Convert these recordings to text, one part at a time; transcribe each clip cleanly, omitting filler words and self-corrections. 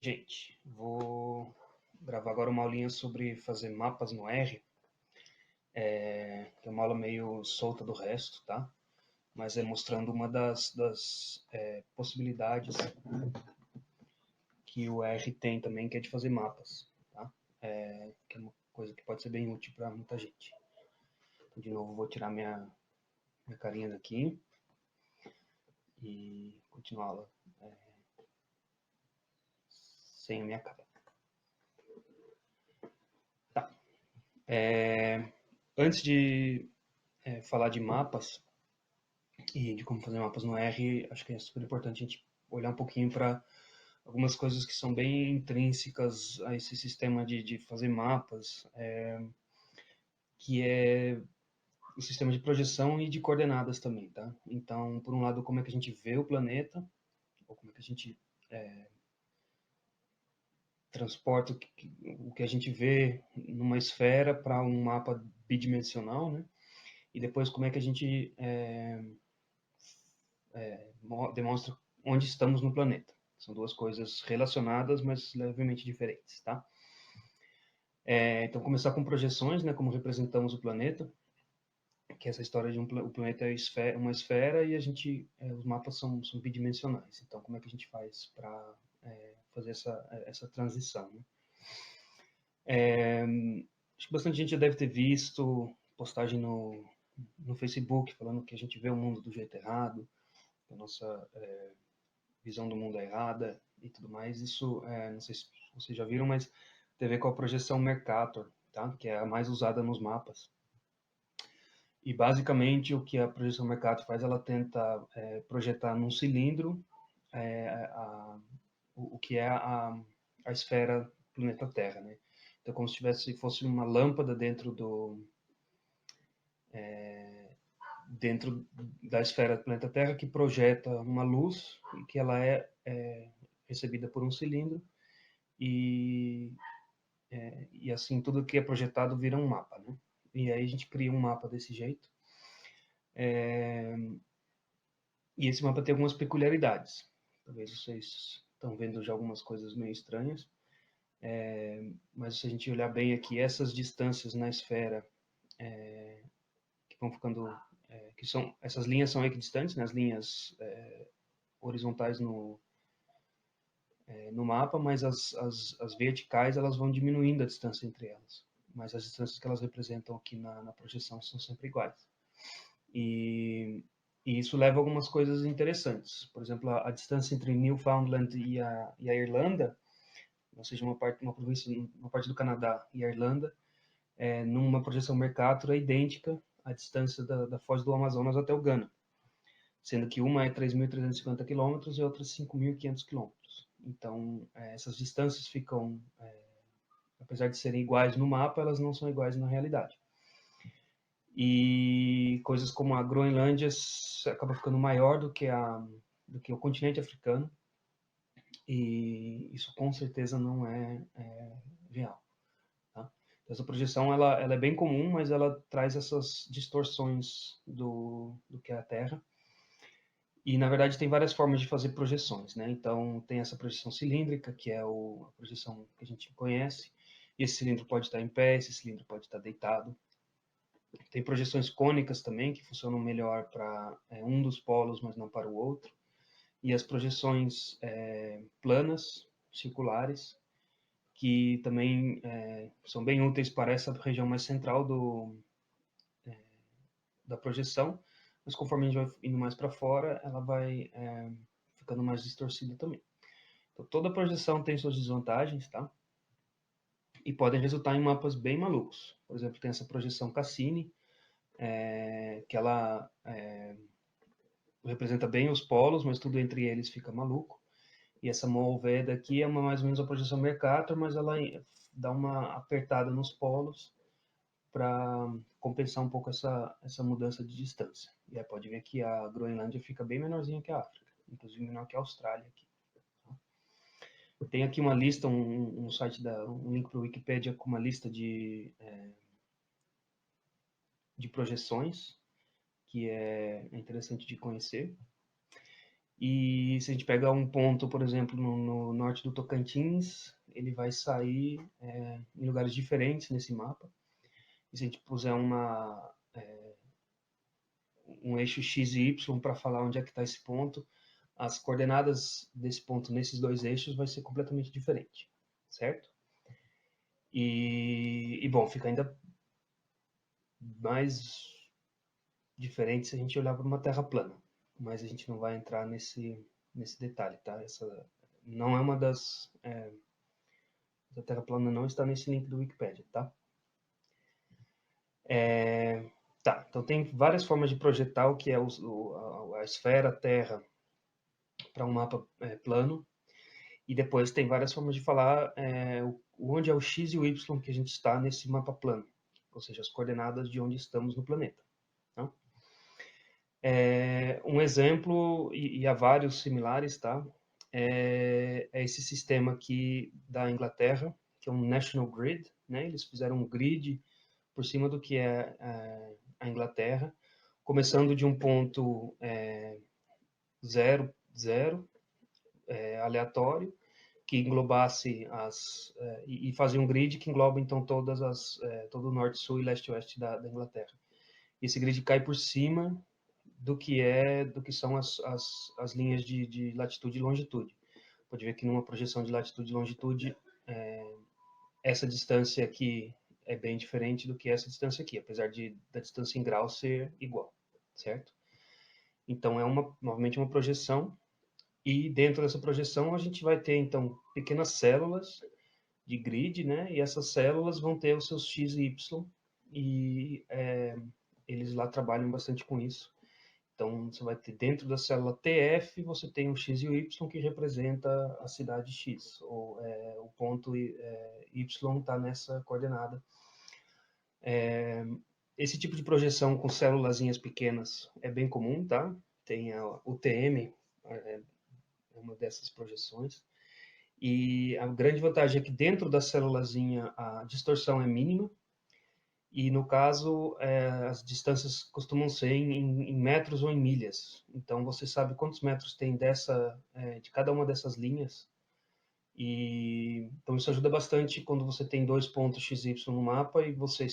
Gente, vou gravar agora uma aulinha sobre fazer mapas no R, que é uma aula meio solta do resto, tá? Mas é mostrando uma das possibilidades que o R tem também, que é de fazer mapas, tá? Que é uma coisa que pode ser bem útil para muita gente. Então, de novo, vou tirar minha carinha daqui e continuar a aula sem a minha cara. Tá. Antes de falar de mapas, e de como fazer mapas no R, acho que é super importante a gente olhar um pouquinho para algumas coisas que são bem intrínsecas a esse sistema de fazer mapas, que é o sistema de projeção e de coordenadas também, tá? Então, por um lado, como é que a gente vê o planeta, ou como é que a gente transporta o que a gente vê numa esfera para um mapa bidimensional, né? E depois como é que a gente demonstra onde estamos no planeta. São duas coisas relacionadas, mas levemente diferentes, tá? Então, começar com projeções, né, como representamos o planeta, que é essa história de o planeta é uma esfera e os mapas são bidimensionais. Então, como é que a gente faz para fazer essa transição? Né? Acho que bastante gente já deve ter visto postagem no Facebook falando que a gente vê o mundo do jeito errado, que a nossa visão do mundo é errada e tudo mais. Isso, não sei se vocês já viram, mas tem a ver com a projeção Mercator, tá? Que é a mais usada nos mapas. E basicamente o que a projeção Mercator faz, ela tenta projetar num cilindro o que é a esfera planeta Terra, né? Então, como se fosse uma lâmpada dentro da esfera do planeta Terra que projeta uma luz e que ela é recebida por um cilindro e, e assim tudo que é projetado vira um mapa, né? E aí a gente cria um mapa desse jeito. E esse mapa tem algumas peculiaridades. Talvez vocês estão vendo já algumas coisas meio estranhas. Mas se a gente olhar bem aqui, essas distâncias na esfera que vão ficando, que são essas linhas são equidistantes, né? As linhas horizontais no mapa, mas as verticais elas vão diminuindo a distância entre elas. Mas as distâncias que elas representam aqui na projeção são sempre iguais. E isso leva a algumas coisas interessantes. Por exemplo, a distância entre Newfoundland e a Irlanda, ou seja, uma província, uma parte do Canadá e a Irlanda, numa projeção Mercator é idêntica à distância da foz do Amazonas até o Ghana, sendo que uma é 3.350 quilômetros e a outra 5.500 quilômetros. Então, essas distâncias ficam, apesar de serem iguais no mapa, elas não são iguais na realidade. E coisas como a Groenlândia acaba ficando maior do que o continente africano, e isso com certeza não é real. Tá? Então, essa projeção ela é bem comum, mas ela traz essas distorções do que é a Terra. E, na verdade, tem várias formas de fazer projeções. Né? Então, tem essa projeção cilíndrica, que é a projeção que a gente conhece. E esse cilindro pode estar em pé, esse cilindro pode estar deitado. Tem projeções cônicas também, que funcionam melhor para um dos polos, mas não para o outro. E as projeções planas, circulares, que também são bem úteis para essa região mais central da projeção, mas conforme a gente vai indo mais para fora, ela vai ficando mais distorcida também. Então, toda projeção tem suas desvantagens, tá? E podem resultar em mapas bem malucos. Por exemplo, tem essa projeção Cassini, que ela representa bem os polos, mas tudo entre eles fica maluco. E essa Moolveda aqui é mais ou menos a projeção Mercator, mas ela dá uma apertada nos polos para compensar um pouco essa mudança de distância. E aí pode ver que a Groenlândia fica bem menorzinha que a África, inclusive menor que a Austrália aqui. Tem aqui uma lista, um site, um link para o Wikipedia com uma lista de projeções, que é interessante de conhecer. E se a gente pegar um ponto, por exemplo, no norte do Tocantins, ele vai sair em lugares diferentes nesse mapa. E se a gente puser um eixo X e Y para falar onde é que está esse ponto, as coordenadas desse ponto nesses dois eixos vai ser completamente diferente, certo? Bom, fica ainda mais diferente se a gente olhar para uma Terra plana, mas a gente não vai entrar nesse detalhe, tá? Essa não é uma das... a Terra plana não está nesse link do Wikipedia, tá? Tá, então tem várias formas de projetar o que é a esfera Terra para um mapa plano, e depois tem várias formas de falar onde é o X e o Y que a gente está nesse mapa plano, ou seja, as coordenadas de onde estamos no planeta. Tá? Um exemplo, e há vários similares, tá? É esse sistema aqui da Inglaterra, que é um National Grid, né? Eles fizeram um grid por cima do que é a Inglaterra, começando de um ponto 0, 0, aleatório, que englobasse e fazia um grid que engloba então todo o norte, sul e leste oeste da Inglaterra. E esse grid cai por cima do que são as linhas de latitude e longitude. Pode ver que numa projeção de latitude e longitude, essa distância aqui é bem diferente do que essa distância aqui, apesar da distância em graus ser igual, certo? Então, novamente uma projeção, e dentro dessa projeção a gente vai ter, então, pequenas células de grid, né? E essas células vão ter os seus X e Y, e eles lá trabalham bastante com isso. Então, você vai ter dentro da célula TF, você tem o X e o Y que representa a cidade X, ou o ponto Y está nessa coordenada. Esse tipo de projeção com célulazinhas pequenas é bem comum, tá? Tem a UTM, é uma dessas projeções. E a grande vantagem é que dentro da célulazinha a distorção é mínima, e no caso as distâncias costumam ser em metros ou em milhas. Então você sabe quantos metros tem de cada uma dessas linhas. E então isso ajuda bastante quando você tem dois pontos XY no mapa e você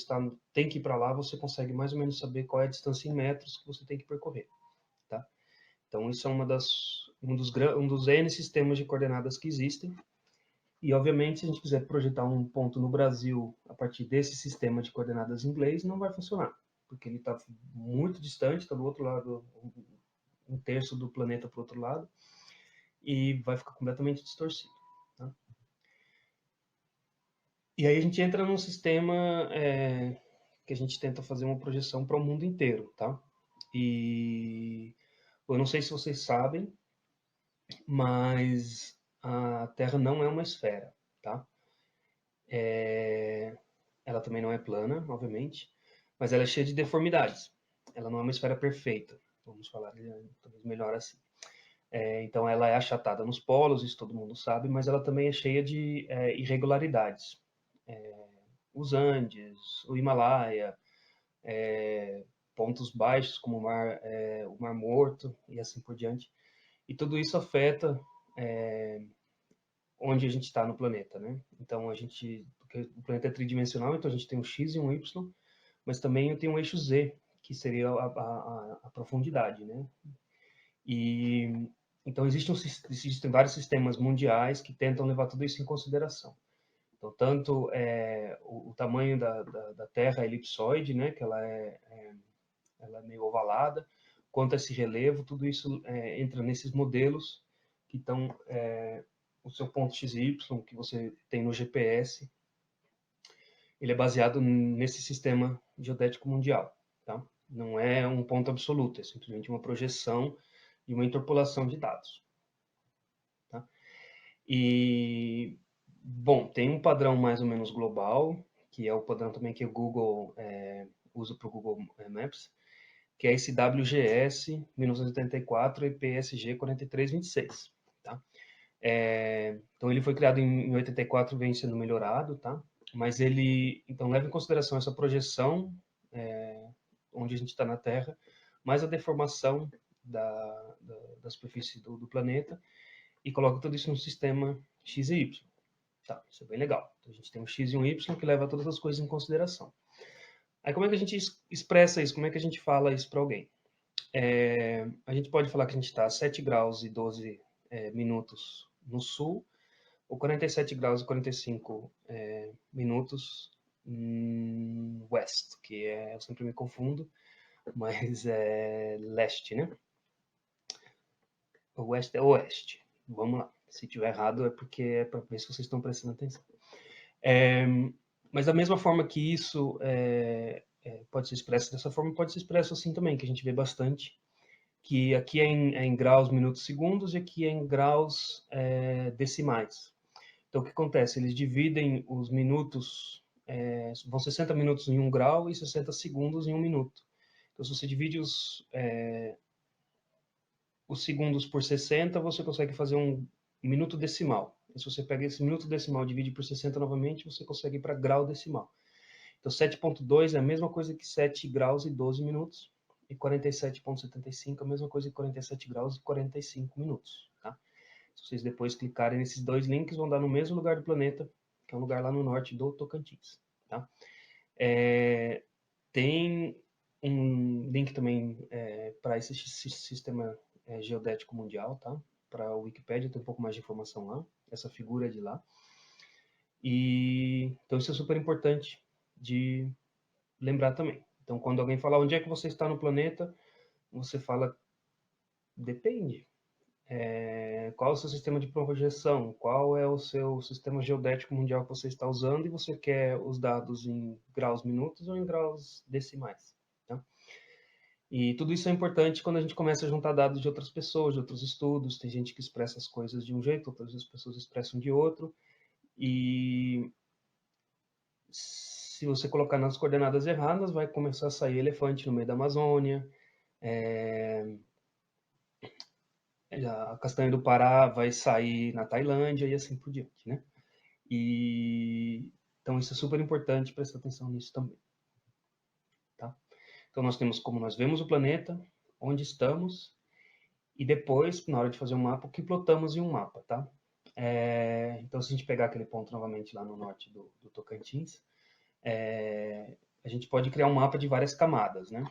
tem que ir para lá, você consegue mais ou menos saber qual é a distância em metros que você tem que percorrer, tá? Então isso é um dos N sistemas de coordenadas que existem. E, obviamente, se a gente quiser projetar um ponto no Brasil a partir desse sistema de coordenadas em inglês, não vai funcionar, porque ele está muito distante, está do outro lado, um terço do planeta para o outro lado, e vai ficar completamente distorcido. Tá? E aí a gente entra num sistema que a gente tenta fazer uma projeção para o mundo inteiro. Tá? E eu não sei se vocês sabem, mas a Terra não é uma esfera. Tá? Ela também não é plana, obviamente, mas ela é cheia de deformidades. Ela não é uma esfera perfeita, vamos falar talvez melhor assim. Então ela é achatada nos polos, isso todo mundo sabe, mas ela também é cheia de irregularidades. Os Andes, o Himalaia, pontos baixos como o Mar Morto e assim por diante. E tudo isso afeta onde a gente está no planeta, né? Então o planeta é tridimensional, então a gente tem um X e um Y, mas também tem um eixo Z, que seria a profundidade, né? E então existem vários sistemas mundiais que tentam levar tudo isso em consideração. Então, tanto o tamanho da Terra é elipsoide, né, que ela é meio ovalada, quanto esse relevo, tudo isso entra nesses modelos que estão o seu ponto X e Y que você tem no GPS, ele é baseado nesse sistema geodético mundial, tá? Não é um ponto absoluto, é simplesmente uma projeção e uma interpolação de dados. Tá? E, bom, tem um padrão mais ou menos global, que é o padrão também que o Google usa para o Google Maps, que é esse WGS 1984 e PSG 4326. Tá? Então, ele foi criado em 84, vem sendo melhorado, tá? Mas ele, então, leva em consideração essa projeção onde a gente está na Terra, mais a deformação da superfície do planeta e coloca tudo isso num sistema X e Y. Tá, isso é bem legal. Então, a gente tem um X e um Y que leva todas as coisas em consideração. Aí como é que a gente expressa isso? Como é que a gente fala isso para alguém? A gente pode falar que a gente está a 7 graus e 12 minutos no sul, ou 47 graus e 45 minutos west, que eu sempre me confundo, mas é leste, né? Oeste é oeste. Vamos lá. Se tiver errado é porque é para ver se vocês estão prestando atenção. Mas da mesma forma que isso pode ser expresso dessa forma, pode ser expresso assim também, que a gente vê bastante, que aqui é em graus, minutos, segundos, e aqui é em graus decimais. Então, o que acontece? Eles dividem os minutos, vão 60 minutos em 1 grau e 60 segundos em 1 minuto. Então, se você divide os segundos por 60, você consegue fazer um minuto decimal. E se você pega esse minuto decimal e divide por 60 novamente, você consegue ir para grau decimal. Então, 7.2 é a mesma coisa que 7 graus e 12 minutos. E 47.75 é a mesma coisa que 47 graus e 45 minutos. Tá? Se vocês depois clicarem nesses dois links, vão dar no mesmo lugar do planeta, que é um lugar lá no norte do Tocantins. Tá? Tem um link também para esse sistema geodético mundial, tá? Para a Wikipédia, tem um pouco mais de informação lá. Essa figura é de lá. Então, isso é super importante de lembrar também. Então, quando alguém fala onde é que você está no planeta, você fala, depende. Qual é o seu sistema de projeção? Qual é o seu sistema geodético mundial que você está usando? E você quer os dados em graus minutos ou em graus decimais? Tá? E tudo isso é importante quando a gente começa a juntar dados de outras pessoas, de outros estudos. Tem gente que expressa as coisas de um jeito, outras pessoas expressam de outro. E se você colocar nas coordenadas erradas, vai começar a sair elefante no meio da Amazônia. A castanha do Pará vai sair na Tailândia e assim por diante, né? Então isso é super importante, prestar atenção nisso também. Tá? Então nós temos como nós vemos o planeta, onde estamos, e depois, na hora de fazer um mapa, o que plotamos em um mapa, tá? Então se a gente pegar aquele ponto novamente lá no norte do Tocantins, a gente pode criar um mapa de várias camadas, né?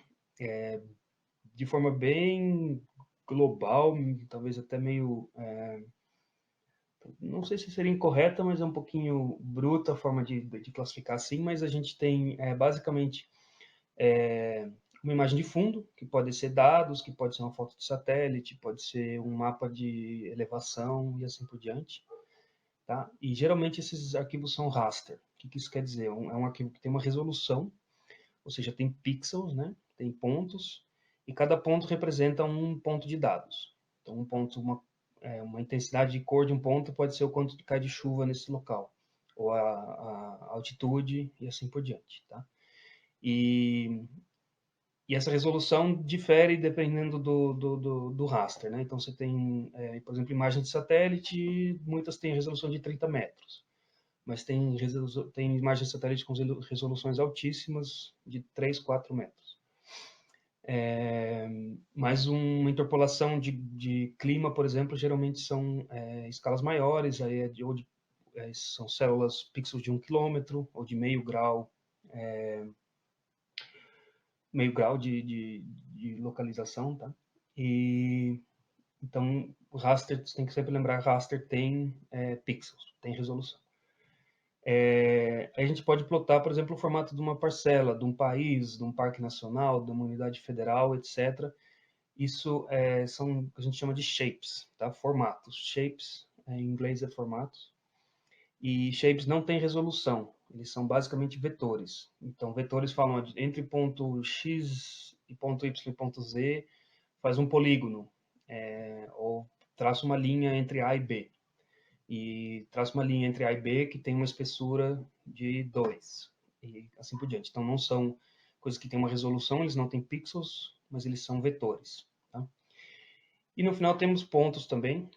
De forma bem global, talvez até meio não sei se seria incorreta, mas é um pouquinho bruta a forma de classificar assim, mas a gente tem basicamente uma imagem de fundo, que pode ser dados, que pode ser uma foto de satélite, pode ser um mapa de elevação e assim por diante. Tá? E geralmente esses arquivos são raster. O que isso quer dizer? É um arquivo que tem uma resolução, ou seja, tem pixels, né? Tem pontos, e cada ponto representa um ponto de dados. Então, um ponto, uma intensidade de cor de um ponto pode ser o quanto cai de chuva nesse local, ou a altitude e assim por diante. Tá? E essa resolução difere dependendo do raster. Né? Então, você tem, por exemplo, imagem de satélite, muitas têm resolução de 30 metros. Mas tem imagens de satélite com resoluções altíssimas de 3, 4 metros. Mas uma interpolação de clima, por exemplo, geralmente são escalas maiores, aí são células pixels de 1 quilômetro, ou de meio grau de localização, tá? Então, o raster, você tem que sempre lembrar, raster tem pixels, tem resolução. A gente pode plotar, por exemplo, o formato de uma parcela, de um país, de um parque nacional, de uma unidade federal, etc. Isso a gente chama de shapes, tá? Formatos. Shapes, em inglês é formatos. E shapes não têm resolução, eles são basicamente vetores. Então, vetores falam entre ponto X e ponto Y e ponto Z, faz um polígono, ou traça uma linha entre A e B. E traça uma linha entre A e B que tem uma espessura de 2, e assim por diante. Então, não são coisas que têm uma resolução, eles não têm pixels, mas eles são vetores. Tá? E no final temos pontos também.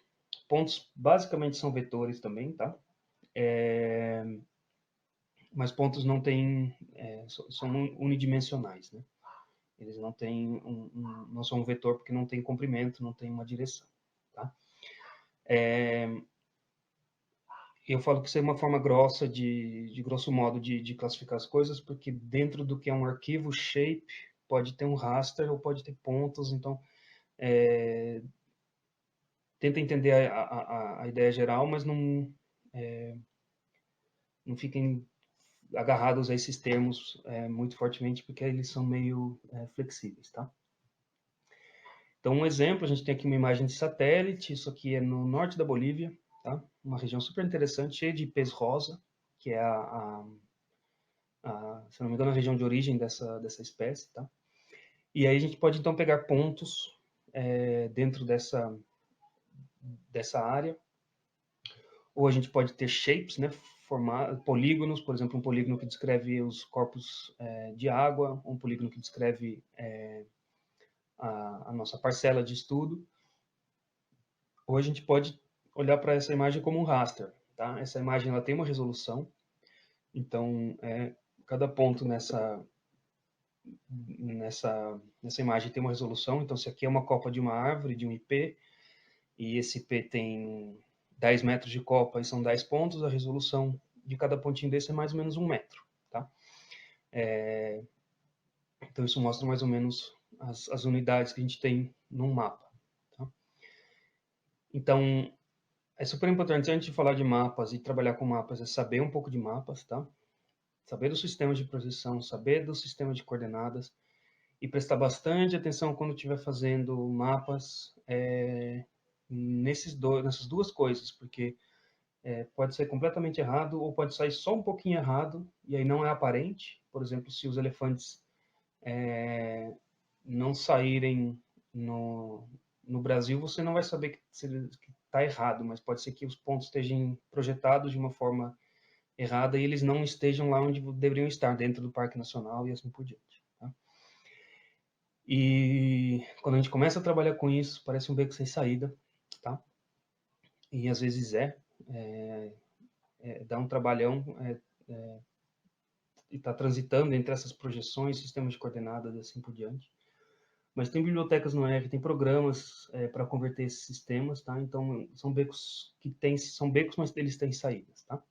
Pontos basicamente são vetores também, tá? Mas pontos não têm, são unidimensionais, né? Eles não têm não são um vetor porque não tem comprimento, não tem uma direção, tá? Eu falo que isso é uma forma grossa de grosso modo, de classificar as coisas, porque dentro do que é um arquivo shape, pode ter um raster ou pode ter pontos, então tenta entender a ideia geral, mas não fiquem agarrados a esses termos muito fortemente, porque eles são meio flexíveis, tá? Então, um exemplo, a gente tem aqui uma imagem de satélite, isso aqui é no norte da Bolívia, tá? Uma região super interessante, cheia de pez rosa, que é se não me engano, a região de origem dessa espécie, tá? E aí a gente pode, então, pegar pontos dentro dessa área, ou a gente pode ter shapes, né? Polígonos, por exemplo, um polígono que descreve os corpos de água, um polígono que descreve a nossa parcela de estudo, ou a gente pode olhar para essa imagem como um raster, tá? Essa imagem ela tem uma resolução, então cada ponto nessa imagem tem uma resolução, então se aqui é uma copa de uma árvore, de um IP, e esse IP tem 10 metros de copa e são 10 pontos, a resolução de cada pontinho desse é mais ou menos 1 metro, tá? Então isso mostra mais ou menos as unidades que a gente tem num mapa, tá? Então é super importante antes de falar de mapas e trabalhar com mapas é saber um pouco de mapas, tá? Saber do sistema de posição, saber do sistema de coordenadas e prestar bastante atenção quando estiver fazendo mapas nessas duas coisas, porque pode ser completamente errado ou pode sair só um pouquinho errado e aí não é aparente. Por exemplo, se os elefantes não saírem no Brasil, você não vai saber que está errado, mas pode ser que os pontos estejam projetados de uma forma errada e eles não estejam lá onde deveriam estar, dentro do Parque Nacional e assim por diante. Tá? E quando a gente começa a trabalhar com isso, parece um beco sem saída, tá? E às vezes dá um trabalhão e está transitando entre essas projeções, sistemas de coordenadas e assim por diante. Mas tem bibliotecas no R, tem programas para converter esses sistemas, tá? Então são becos são becos, mas eles têm saídas, tá?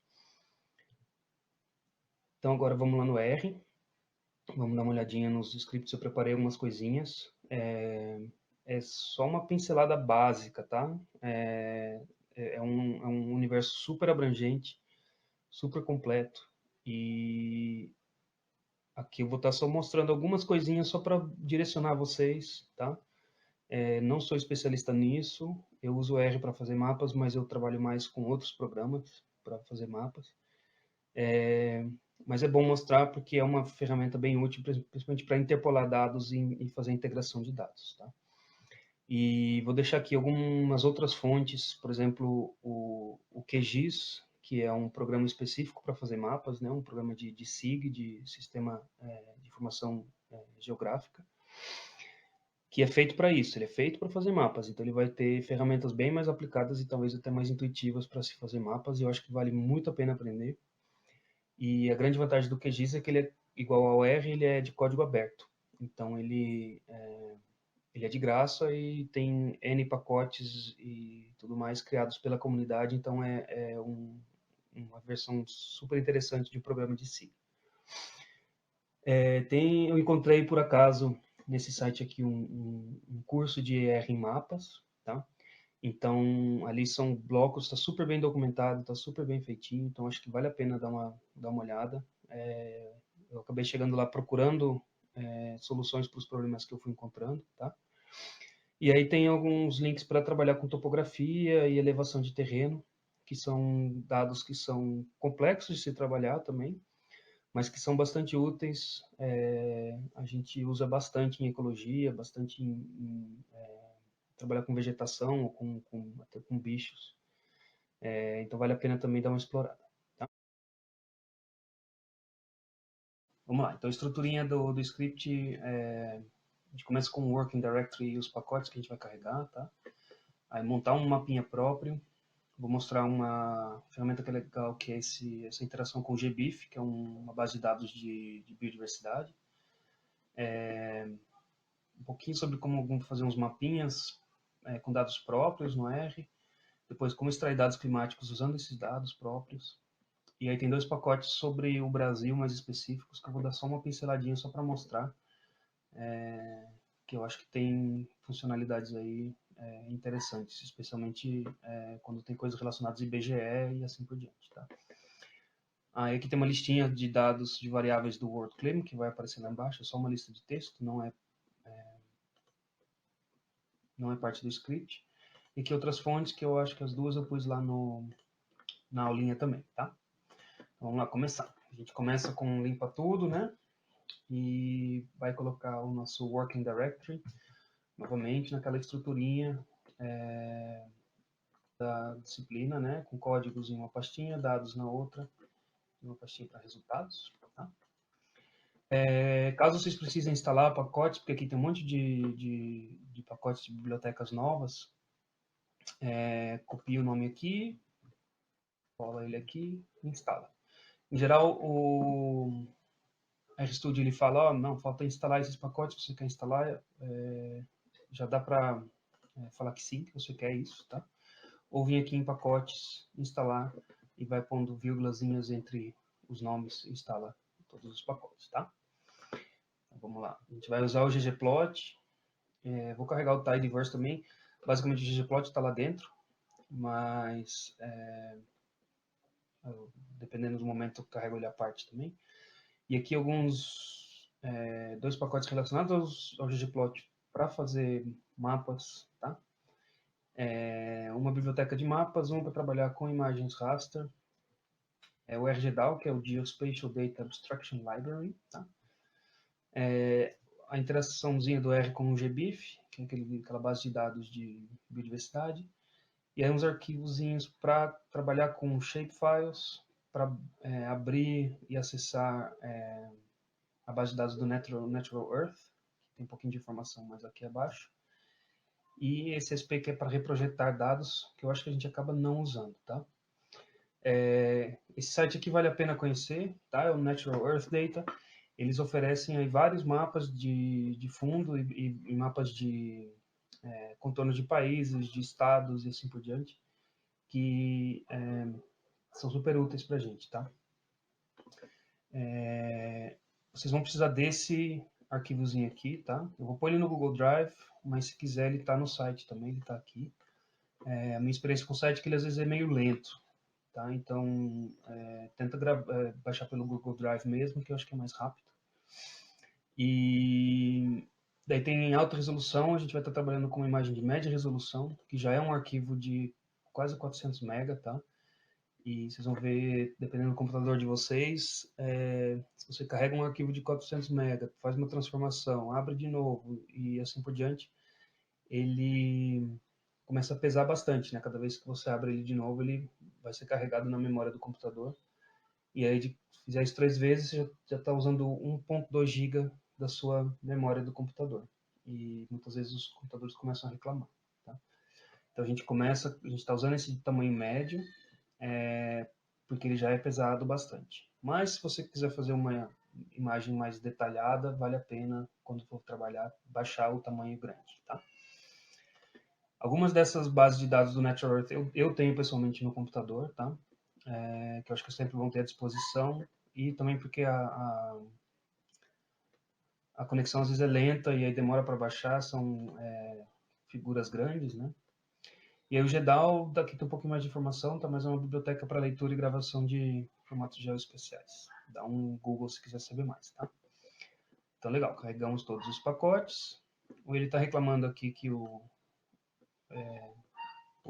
Então agora vamos lá no R. Vamos dar uma olhadinha nos scripts, eu preparei algumas coisinhas. É só uma pincelada básica, tá? É um universo super abrangente, super completo. E aqui eu vou estar só mostrando algumas coisinhas só para direcionar vocês, tá? Não sou especialista nisso, eu uso o R para fazer mapas, mas eu trabalho mais com outros programas para fazer mapas. Mas é bom mostrar porque é uma ferramenta bem útil, principalmente para interpolar dados e fazer integração de dados. Tá? E vou deixar aqui algumas outras fontes, por exemplo, o QGIS, que é um programa específico para fazer mapas, né? Um programa de SIG, de Sistema de Informação Geográfica, que é feito para isso, ele é feito para fazer mapas, então ele vai ter ferramentas bem mais aplicadas e talvez até mais intuitivas para se fazer mapas, e eu acho que vale muito a pena aprender. E a grande vantagem do QGIS é que ele é igual ao R, ele é de código aberto. Então ele é de graça e tem N pacotes e tudo mais criados pela comunidade, então uma versão super interessante de um programa de SIG. Eu encontrei por acaso nesse site aqui um curso de R em mapas, tá? Então, ali são blocos, está super bem documentado, está super bem feitinho, então acho que vale a pena dar uma olhada. Eu acabei chegando lá procurando soluções para os problemas que eu fui encontrando, tá? E aí tem alguns links para trabalhar com topografia e elevação de terreno, que são dados que são complexos de se trabalhar também, mas que são bastante úteis. A gente usa bastante em ecologia, bastante em trabalhar com vegetação ou até com bichos. Então vale a pena também dar uma explorada. Tá? Vamos lá. Então a estruturinha do script, a gente começa com o working directory e os pacotes que a gente vai carregar. Tá? Aí montar um mapinha próprio. Vou mostrar uma ferramenta que é legal, que é essa interação com o GBIF, que é uma base de dados de biodiversidade. um pouquinho sobre como fazer uns mapinhas com dados próprios no R, depois como extrair dados climáticos usando esses dados próprios. E aí tem 2 pacotes sobre o Brasil mais específicos, que eu vou dar só uma pinceladinha só para mostrar, que eu acho que tem funcionalidades aí interessantes, especialmente quando tem coisas relacionadas a IBGE e assim por diante, tá? Aí aqui tem uma listinha de dados de variáveis do WorldClim, que vai aparecer lá embaixo, é só uma lista de texto, não é parte do script. E aqui outras fontes, que eu acho que as duas eu pus lá na aulinha também, tá? Então, vamos lá começar. A gente começa com limpa tudo, né? E vai colocar o nosso working directory, novamente, naquela estruturinha da disciplina, né? Com códigos em uma pastinha, dados na outra, uma pastinha para resultados, tá? Caso vocês precisem instalar pacotes, porque aqui tem um monte de pacotes de bibliotecas novas, copia o nome aqui, cola ele aqui e instala. Em geral, o RStudio ele fala, não, falta instalar esses pacotes, você quer instalar, já dá para falar que sim, que você quer isso, tá? Ou vir aqui em pacotes, instalar, e vai pondo vírgulazinhas entre os nomes e instala todos os pacotes, tá? Então, vamos lá. A gente vai usar o ggplot, vou carregar o tidyverse também. Basicamente o ggplot está lá dentro, mas dependendo do momento eu carrego ele à parte também. E aqui alguns 2 pacotes relacionados ao ggplot para fazer mapas, tá? Uma biblioteca de mapas, uma para trabalhar com imagens raster, o RGDAL, que é o Geospatial Data Abstraction Library, tá? A interaçãozinha do R com o GBIF, que é aquela base de dados de biodiversidade, e aí uns arquivozinhos para trabalhar com shapefiles, para abrir e acessar a base de dados do Natural Earth, que tem um pouquinho de informação mais aqui abaixo, e esse SP que é para reprojetar dados, que eu acho que a gente acaba não usando, tá? Esse site aqui vale a pena conhecer, tá? É o Natural Earth Data. Eles oferecem aí vários mapas de fundo e mapas de contorno de países, de estados e assim por diante, que são super úteis para a gente, tá? Vocês vão precisar desse arquivozinho aqui, tá? Eu vou pôr ele no Google Drive, mas se quiser ele está no site também, ele está aqui. A minha experiência com o site é que ele às vezes é meio lento, tá? Então, tenta baixar pelo Google Drive mesmo, que eu acho que é mais rápido. E daí tem em alta resolução, a gente vai estar trabalhando com uma imagem de média resolução, que já é um arquivo de quase 400 MB, tá? E vocês vão ver, dependendo do computador de vocês, se você carrega um arquivo de 400 MB, faz uma transformação, abre de novo e assim por diante, ele começa a pesar bastante, né? Cada vez que você abre ele de novo, ele vai ser carregado na memória do computador. E aí, se fizer isso 3 vezes, você já está usando 1.2 GB da sua memória do computador. E muitas vezes os computadores começam a reclamar, tá? Então a gente está usando esse tamanho médio, porque ele já é pesado bastante. Mas se você quiser fazer uma imagem mais detalhada, vale a pena, quando for trabalhar, baixar o tamanho grande, tá? Algumas dessas bases de dados do Natural Earth eu tenho pessoalmente no computador, tá? Que eu acho que sempre vão ter à disposição, e também porque a conexão às vezes é lenta e aí demora para baixar, são figuras grandes, né? E aí o GEDAL, daqui tem um pouquinho mais de informação, tá? Mas é uma biblioteca para leitura e gravação de formatos geoespeciais. Dá um Google se quiser saber mais, tá? Então, legal, carregamos todos os pacotes. Ele está reclamando aqui que o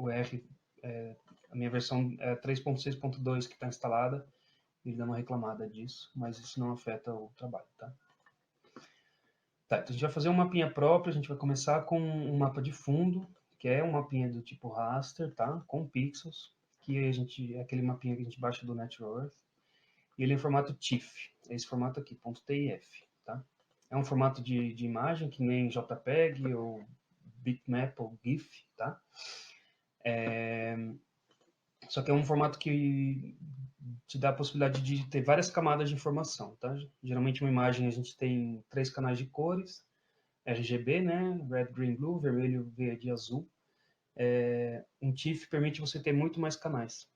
R, a minha versão é 3.6.2 que está instalada, ele dá uma reclamada disso, mas isso não afeta o trabalho, tá? Tá, então a gente vai fazer um mapinha próprio, a gente vai começar com um mapa de fundo, que é um mapinha do tipo raster, tá? Com pixels, que é aquele mapinha que a gente baixa do Natural Earth, e ele é em formato TIFF, é esse formato aqui, .tif, tá? É um formato de imagem que nem JPEG ou bitmap ou GIF, tá? Só que é um formato que te dá a possibilidade de ter várias camadas de informação, tá? Geralmente uma imagem a gente tem 3 canais de cores, RGB, né? Red, Green, Blue, vermelho, verde e azul. Um TIFF permite você ter muito mais canais.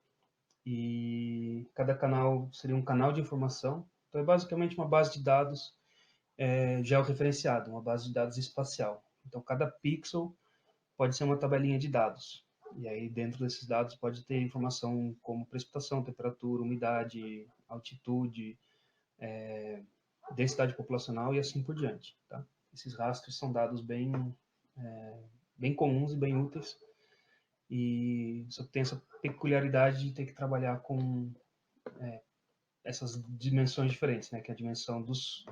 E cada canal seria um canal de informação. Então é basicamente uma base de dados georreferenciada, uma base de dados espacial. Então cada pixel pode ser uma tabelinha de dados. E aí dentro desses dados pode ter informação como precipitação, temperatura, umidade, altitude, densidade populacional e assim por diante. Tá? Esses rastros são dados bem comuns e bem úteis, e só tem essa peculiaridade de ter que trabalhar com essas dimensões diferentes, né? Que é a dimensão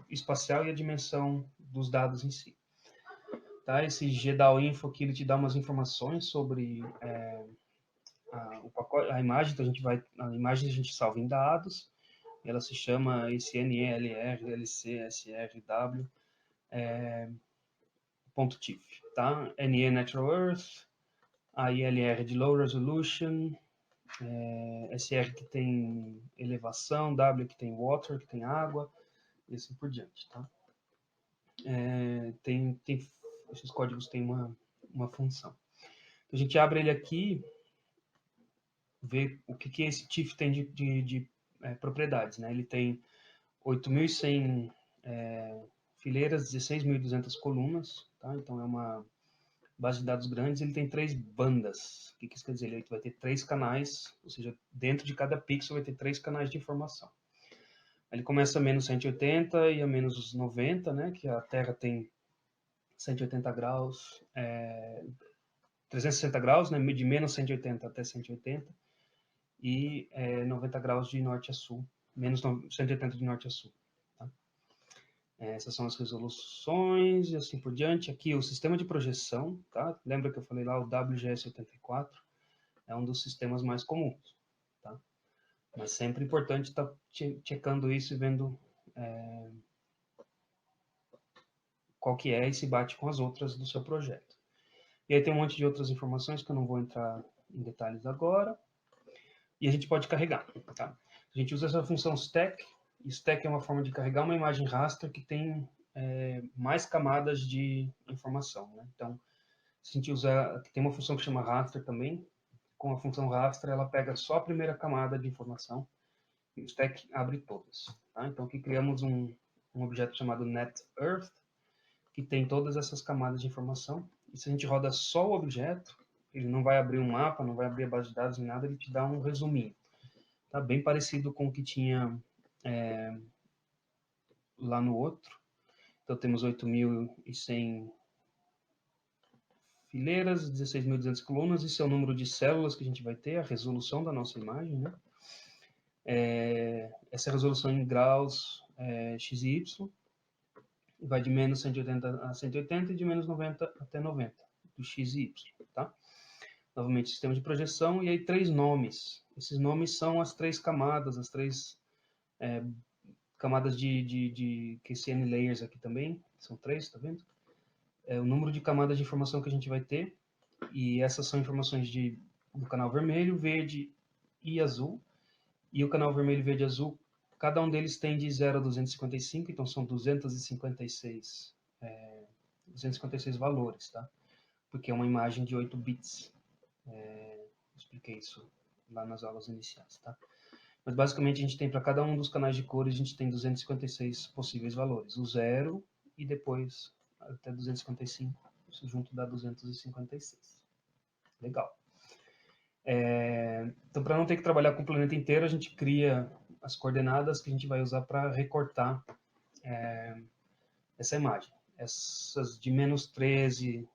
espacial e a dimensão dos dados em si. Tá? Esse GDAL-info aqui, ele te dá umas informações sobre o pacote, a imagem. Então a imagem a gente salva em dados, ela se chama SNE, LR, LC, SRW, .tif, tá? NE Natural Earth, a ILR de Low Resolution, SR que tem elevação, W que tem water, que tem água, e assim por diante, tá? Esses códigos têm uma função. Então, a gente abre ele aqui, vê o que esse TIFF tem de propriedades, né? Ele tem 8.100 fileiras, 16.200 colunas, tá? Então é uma base de dados grandes. Ele tem 3 bandas. O que isso quer dizer? Ele vai ter 3 canais, ou seja, dentro de cada pixel vai ter 3 canais de informação. Ele começa a menos 180 e a menos 90, né? Que a Terra tem 180 graus, 360 graus, né? De menos 180 até 180, e 90 graus de norte a sul, menos 180 de norte a sul. Tá? Essas são as resoluções e assim por diante. Aqui o sistema de projeção, tá? Lembra que eu falei lá, o WGS84 é um dos sistemas mais comuns, tá? Mas sempre importante estar checando isso e vendo qual que é e se bate com as outras do seu projeto. E aí tem um monte de outras informações que eu não vou entrar em detalhes agora. E a gente pode carregar, tá? A gente usa essa função stack, e stack é uma forma de carregar uma imagem raster que tem mais camadas de informação, né? Então, se a gente usar, tem uma função que chama raster também. Com a função raster, ela pega só a primeira camada de informação e o stack abre todas, tá? Então, aqui criamos um objeto chamado NetEarth, que tem todas essas camadas de informação. E se a gente roda só o objeto, ele não vai abrir um mapa, não vai abrir a base de dados nem nada, ele te dá um resuminho. Tá bem parecido com o que tinha lá no outro. Então temos 8.100 fileiras, 16.200 colunas, esse é o número de células que a gente vai ter, a resolução da nossa imagem, né? Essa resolução em graus x e y, vai de menos 180 a 180 e de menos 90 até 90, do x e y, tá? Novamente, sistema de projeção, e aí 3 nomes. Esses nomes são as 3 camadas, as 3 camadas de QCN layers aqui também, são 3, tá vendo? O número de camadas de informação que a gente vai ter, e essas são informações do canal vermelho, verde e azul. E o canal vermelho, verde e azul, cada um deles tem de 0 a 255, então são 256 valores, tá? Porque é uma imagem de 8 bits. Expliquei isso lá nas aulas iniciais, tá? Mas basicamente a gente tem para cada um dos canais de cores, a gente tem 256 possíveis valores. O 0 e depois até 255. Isso junto dá 256. Legal. Então, para não ter que trabalhar com o planeta inteiro, a gente cria as coordenadas que a gente vai usar para recortar essa imagem. Essas de menos 13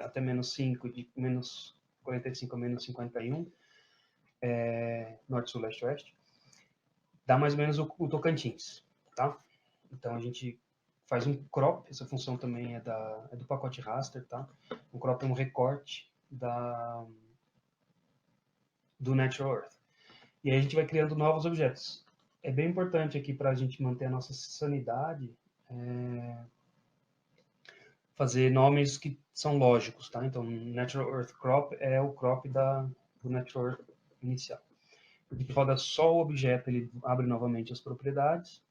até menos 5, de menos 45 a menos 51, norte, sul, leste, oeste, dá mais ou menos o Tocantins, tá? Então a gente faz um crop, essa função também é do pacote raster, tá? O crop é um recorte do Natural Earth. E aí a gente vai criando novos objetos. É bem importante aqui para a gente manter a nossa sanidade, fazer nomes que são lógicos, tá? Então, Natural Earth Crop é o crop do Natural Earth inicial. A gente roda só o objeto, ele abre novamente as propriedades.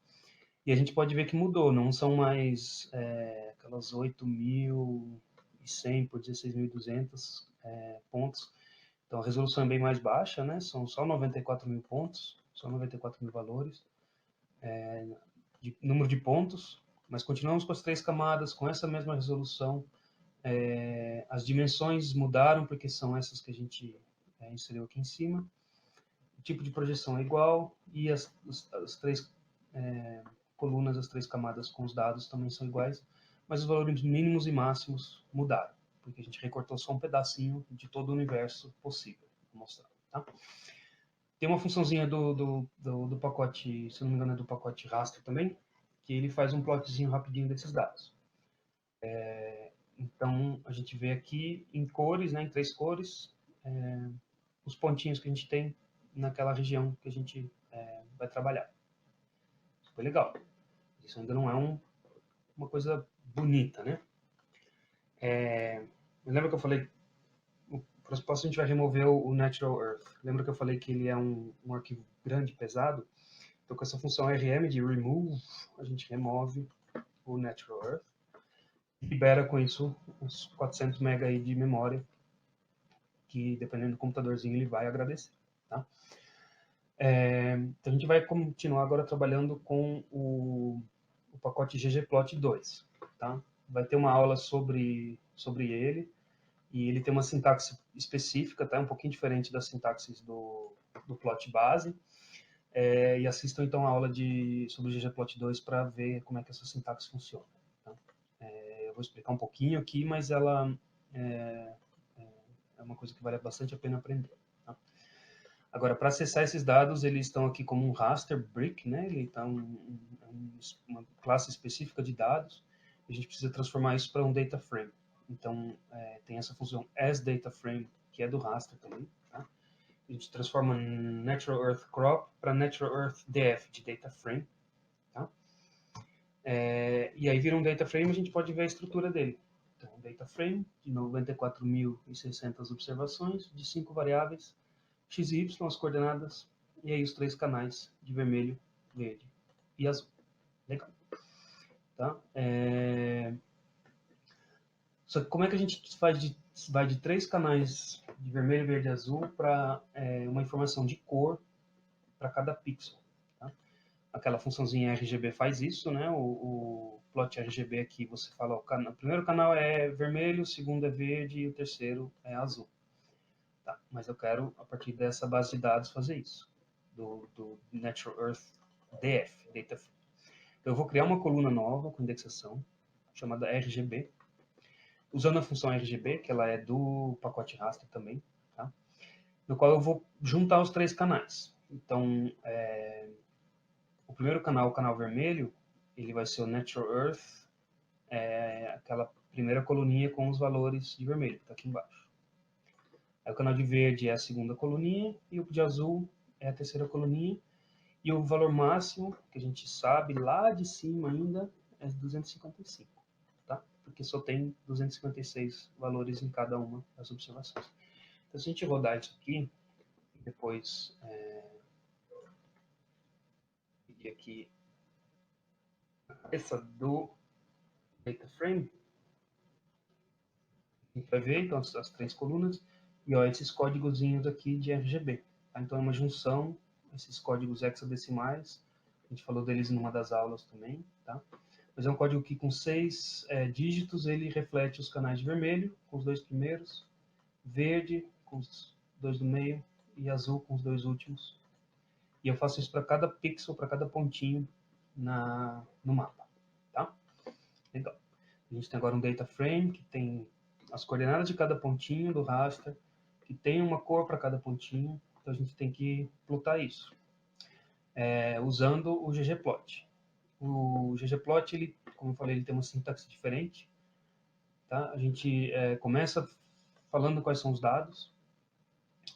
E a gente pode ver que mudou, não são mais aquelas 8.100 por 16.200 pontos. Então a resolução é bem mais baixa, né? São só 94 mil pontos, só 94 mil valores, de número de pontos, mas continuamos com as 3 camadas, com essa mesma resolução. As dimensões mudaram, porque são essas que a gente inseriu aqui em cima. O tipo de projeção é igual, e as 3 colunas, as 3 camadas com os dados também são iguais, mas os valores mínimos e máximos mudaram, porque a gente recortou só um pedacinho de todo o universo possível. Vou mostrar, tá? Tem uma funçãozinha do pacote, se não me engano é do pacote raster também, que ele faz um plotzinho rapidinho desses dados. Então, a gente vê aqui em cores, né, em 3 cores, os pontinhos que a gente tem naquela região que a gente vai trabalhar. Super legal. Isso ainda não é uma coisa bonita, né? Lembra que eu falei, para os próximos a gente vai remover o Natural Earth. Lembra que eu falei que ele é um arquivo grande, pesado? Então, com essa função RM de remove, a gente remove o Natural Earth, libera com isso uns 400 MB aí de memória, que dependendo do computadorzinho ele vai agradecer, tá? Então a gente vai continuar agora trabalhando com o pacote ggplot 2, tá? Vai ter uma aula sobre ele, e ele tem uma sintaxe específica, tá? Um pouquinho diferente das sintaxes do plot base. E assistam então a aula sobre o ggplot 2 para ver como é que essa sintaxe funciona. Tá? Eu vou explicar um pouquinho aqui, mas ela é uma coisa que vale bastante a pena aprender. Tá? Agora, para acessar esses dados, eles estão aqui como um raster brick, né? Ele está uma classe específica de dados. A gente precisa transformar isso para um data frame. Então, tem essa função asDataFrame, que é do raster também. Tá? A gente transforma Natural Earth Crop para Natural Earth DF, de data frame. Tá? E aí vira um data frame, a gente pode ver a estrutura dele. Então, um data frame de 94.600 observações, de 5 variáveis, x e y, as coordenadas, e aí os 3 canais de vermelho, verde e azul. Legal. Tá? Só que como é que a gente vai de 3 canais de vermelho, verde e azul para uma informação de cor para cada pixel? Tá? Aquela funçãozinha RGB faz isso, né? O plot RGB aqui, você fala, o primeiro canal é vermelho, o segundo é verde e o terceiro é azul. Tá? Mas eu quero, a partir dessa base de dados, fazer isso, do Natural Earth DF, Data Frame. Então, eu vou criar uma coluna nova com indexação, chamada RGB, usando a função RGB, que ela é do pacote raster também, tá? No qual eu vou juntar os 3 canais. Então, o primeiro canal, o canal vermelho, ele vai ser o Natural Earth, aquela primeira coluninha com os valores de vermelho, que está aqui embaixo. Aí o canal de verde é a segunda coluninha, e o de azul é a terceira coluninha, e o valor máximo, que a gente sabe lá de cima ainda, é 255, tá? Porque só tem 256 valores em cada uma das observações. Então, se a gente rodar isso aqui, e depois pedir aqui essa do data frame, a gente vai ver então as 3 colunas e ó, esses códigozinhos aqui de RGB. Tá? Então é uma junção, esses códigos hexadecimais, a gente falou deles numa das aulas também, tá? Mas é um código que com 6 dígitos ele reflete os canais de vermelho com os 2 primeiros, verde com os 2 do meio e azul com os 2 últimos. E eu faço isso para cada pixel, para cada pontinho no mapa, tá? Legal. A gente tem agora um data frame que tem as coordenadas de cada pontinho do raster, que tem uma cor para cada pontinho, então a gente tem que plotar isso, usando o ggplot. O ggplot, ele, como eu falei, ele tem uma sintaxe diferente, tá? A gente começa falando quais são os dados,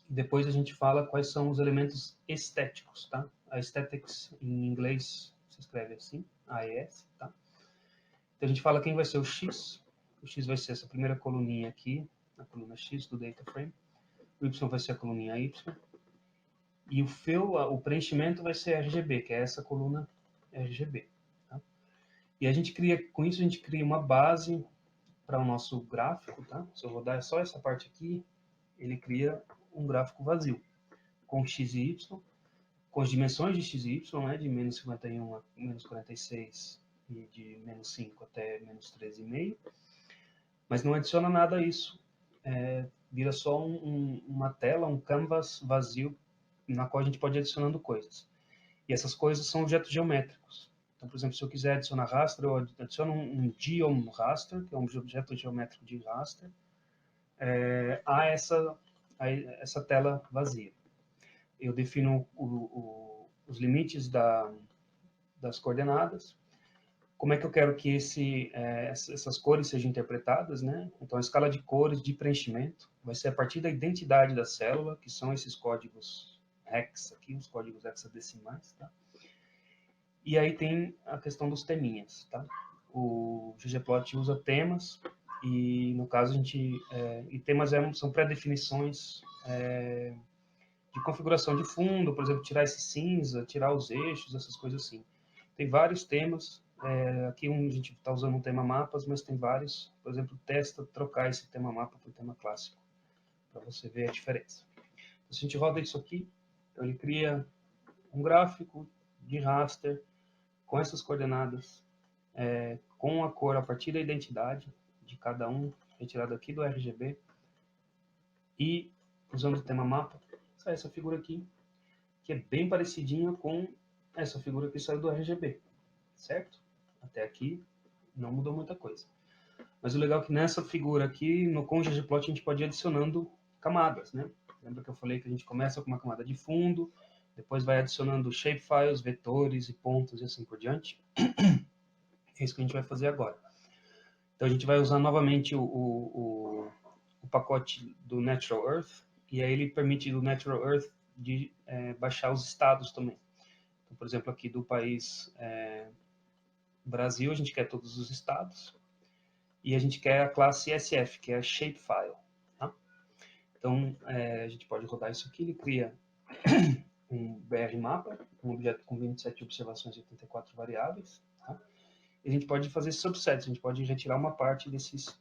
e depois a gente fala quais são os elementos estéticos, tá? A aesthetics, em inglês, se escreve assim, AES, tá? Então a gente fala quem vai ser o X. O X vai ser essa primeira coluninha aqui, a coluna X do data frame. O Y vai ser a coluninha Y. E o fill, o preenchimento vai ser RGB, que é essa coluna RGB. E a gente cria, com isso a gente cria uma base para o nosso gráfico, tá? Se eu rodar só essa parte aqui, ele cria um gráfico vazio, com x e y, com as dimensões de x e y, né, de menos 51 a menos 46 e de menos 5 até menos 13,5, mas não adiciona nada a isso. Vira só uma tela, um canvas vazio, na qual a gente pode ir adicionando coisas. E essas coisas são objetos geométricos. Então, por exemplo, se eu quiser adicionar raster, eu adiciono um geom raster, que é um objeto geométrico de raster, a essa tela vazia. Eu defino os limites das coordenadas, como é que eu quero que essas cores sejam interpretadas, né? Então, a escala de cores de preenchimento vai ser a partir da identidade da célula, que são esses códigos hex aqui, os códigos hexadecimais, tá? E aí tem a questão dos teminhas, tá? O ggplot usa temas e, no caso, e temas são pré-definições de configuração de fundo, por exemplo, tirar esse cinza, tirar os eixos, essas coisas assim. Tem vários temas. Aqui a gente está usando um tema mapas, mas tem vários. Por exemplo, testa trocar esse tema mapa por tema clássico, para você ver a diferença. Então, se a gente roda isso aqui, então ele cria um gráfico de raster com essas coordenadas, com a cor a partir da identidade de cada um, retirado aqui do RGB, e usando o tema mapa, sai essa figura aqui, que é bem parecidinha com essa figura que saiu do RGB, certo? Até aqui não mudou muita coisa. Mas o legal é que nessa figura aqui, com o ggplot, a gente pode ir adicionando camadas, né? Lembra que eu falei que a gente começa com uma camada de fundo, depois vai adicionando shapefiles, vetores e pontos e assim por diante. É isso que a gente vai fazer agora. Então a gente vai usar novamente o pacote do Natural Earth, e aí ele permite do Natural Earth de baixar os estados também. Então, por exemplo, aqui do país Brasil, a gente quer todos os estados, e a gente quer a classe SF, que é a Shapefile. Tá? Então, a gente pode rodar isso aqui, ele cria um BR mapa, um objeto com 27 observações e 84 variáveis. Tá? E a gente pode fazer subsets, a gente pode retirar uma parte desses,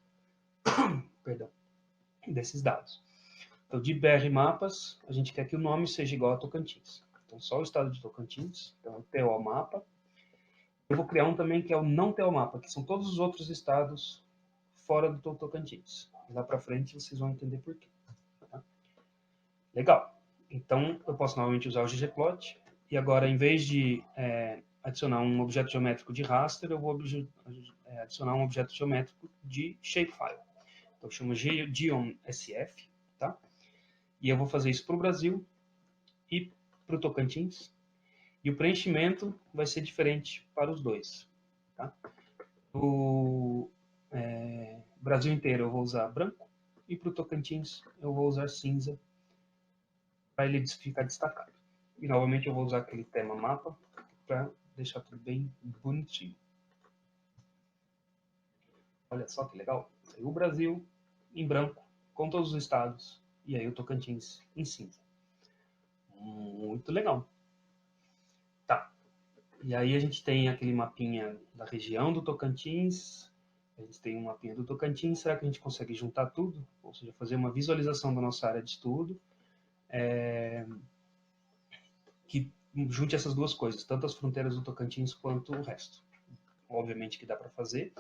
desses dados. Então, de BR mapas, a gente quer que o nome seja igual a Tocantins. Então, só o estado de Tocantins, então o TO mapa. Eu vou criar um também que é o não TO mapa, que são todos os outros estados fora do Tocantins. Lá para frente vocês vão entender por quê. Tá? Legal. Então, eu posso novamente usar o ggplot. E agora, em vez de adicionar um objeto geométrico de raster, eu vou adicionar um objeto geométrico de shapefile. Então, eu chamo geom.sf, tá? E eu vou fazer isso para o Brasil e para o Tocantins. E o preenchimento vai ser diferente para os dois. Tá? O Brasil inteiro eu vou usar branco e para o Tocantins eu vou usar cinza para ele ficar destacado. E novamente eu vou usar aquele tema mapa para deixar tudo bem bonitinho. Olha só que legal. Saiu o Brasil em branco, com todos os estados, e aí o Tocantins em cinza. Muito legal. Tá. E aí a gente tem aquele mapinha da região do Tocantins, a gente tem um mapinha do Tocantins, será que a gente consegue juntar tudo? Ou seja, fazer uma visualização da nossa área de estudo, que junte essas duas coisas, tanto as fronteiras do Tocantins quanto o resto. Obviamente que dá para fazer.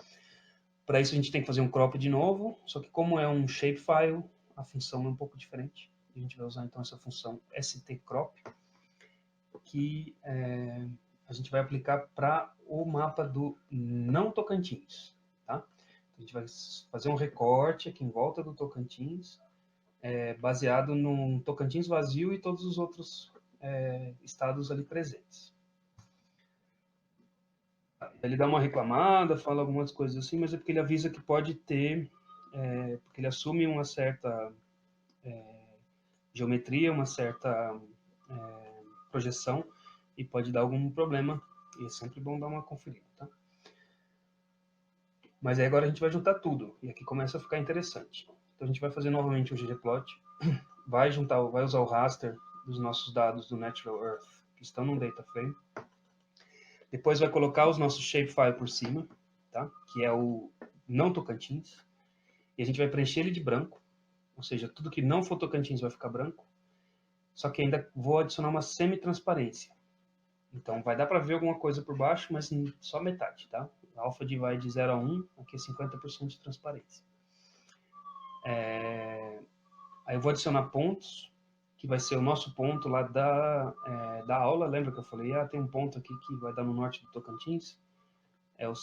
Para isso a gente tem que fazer um crop de novo, só que como é um shapefile, a função é um pouco diferente. A gente vai usar então essa função stcrop, que a gente vai aplicar para o mapa do não Tocantins. Tá? A gente vai fazer um recorte aqui em volta do Tocantins, baseado no Tocantins vazio e todos os outros estados ali presentes. Ele dá uma reclamada, fala algumas coisas assim, mas é porque ele avisa que pode ter, porque ele assume uma certa geometria, uma certa projeção, e pode dar algum problema, e é sempre bom dar uma conferida, tá? Mas aí agora a gente vai juntar tudo, e aqui começa a ficar interessante. Então a gente vai fazer novamente o ggplot, vai usar o raster dos nossos dados do Natural Earth, que estão no data frame. Depois vai colocar os nossos shapefile por cima, tá? Que é o não Tocantins. E a gente vai preencher ele de branco. Ou seja, tudo que não for Tocantins vai ficar branco. Só que ainda vou adicionar uma semi-transparência. Então vai dar para ver alguma coisa por baixo, mas só metade, tá? A alfa vai de 0 a 1, aqui é 50% de transparência. Aí eu vou adicionar pontos, que vai ser o nosso ponto lá da aula. Lembra que eu falei, tem um ponto aqui que vai dar no norte do Tocantins? É o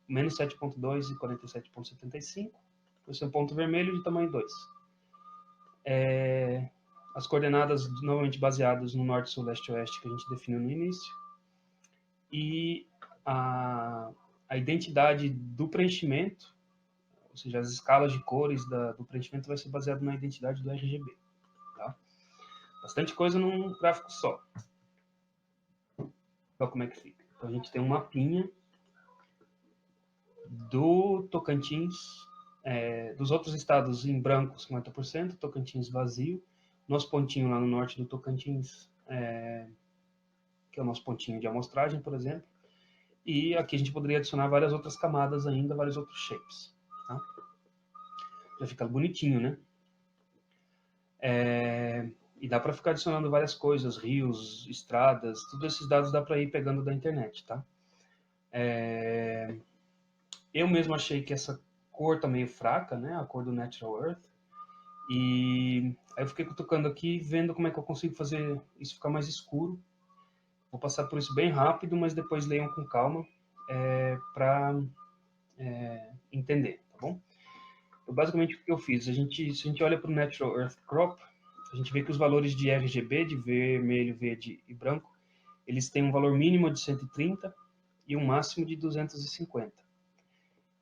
menos 7.2 e 47.75. Vai ser um ponto vermelho de tamanho 2. As coordenadas novamente baseadas no norte, sul, leste e oeste que a gente definiu no início. E a identidade do preenchimento, ou seja, as escalas de cores do preenchimento vai ser baseado na identidade do RGB. Tá? Bastante coisa num gráfico só. Olha como é que fica. Então a gente tem um mapinha do Tocantins, dos outros estados em branco 50%, Tocantins vazio, nosso pontinho lá no norte do Tocantins, que é o nosso pontinho de amostragem, por exemplo, e aqui a gente poderia adicionar várias outras camadas ainda, vários outros shapes. Tá? Já fica bonitinho, né? E dá para ficar adicionando várias coisas, rios, estradas, todos esses dados dá para ir pegando da internet, tá? Eu mesmo achei que essa cor tá meio fraca, né? A cor do Natural Earth. E aí eu fiquei cutucando aqui, vendo como é que eu consigo fazer isso ficar mais escuro. Vou passar por isso bem rápido, mas depois leiam com calma para entender, tá bom? Então, basicamente, o que eu fiz? Se a gente olha para o Natural Earth Crop, a gente vê que os valores de RGB, de vermelho, verde e branco, eles têm um valor mínimo de 130 e um máximo de 250.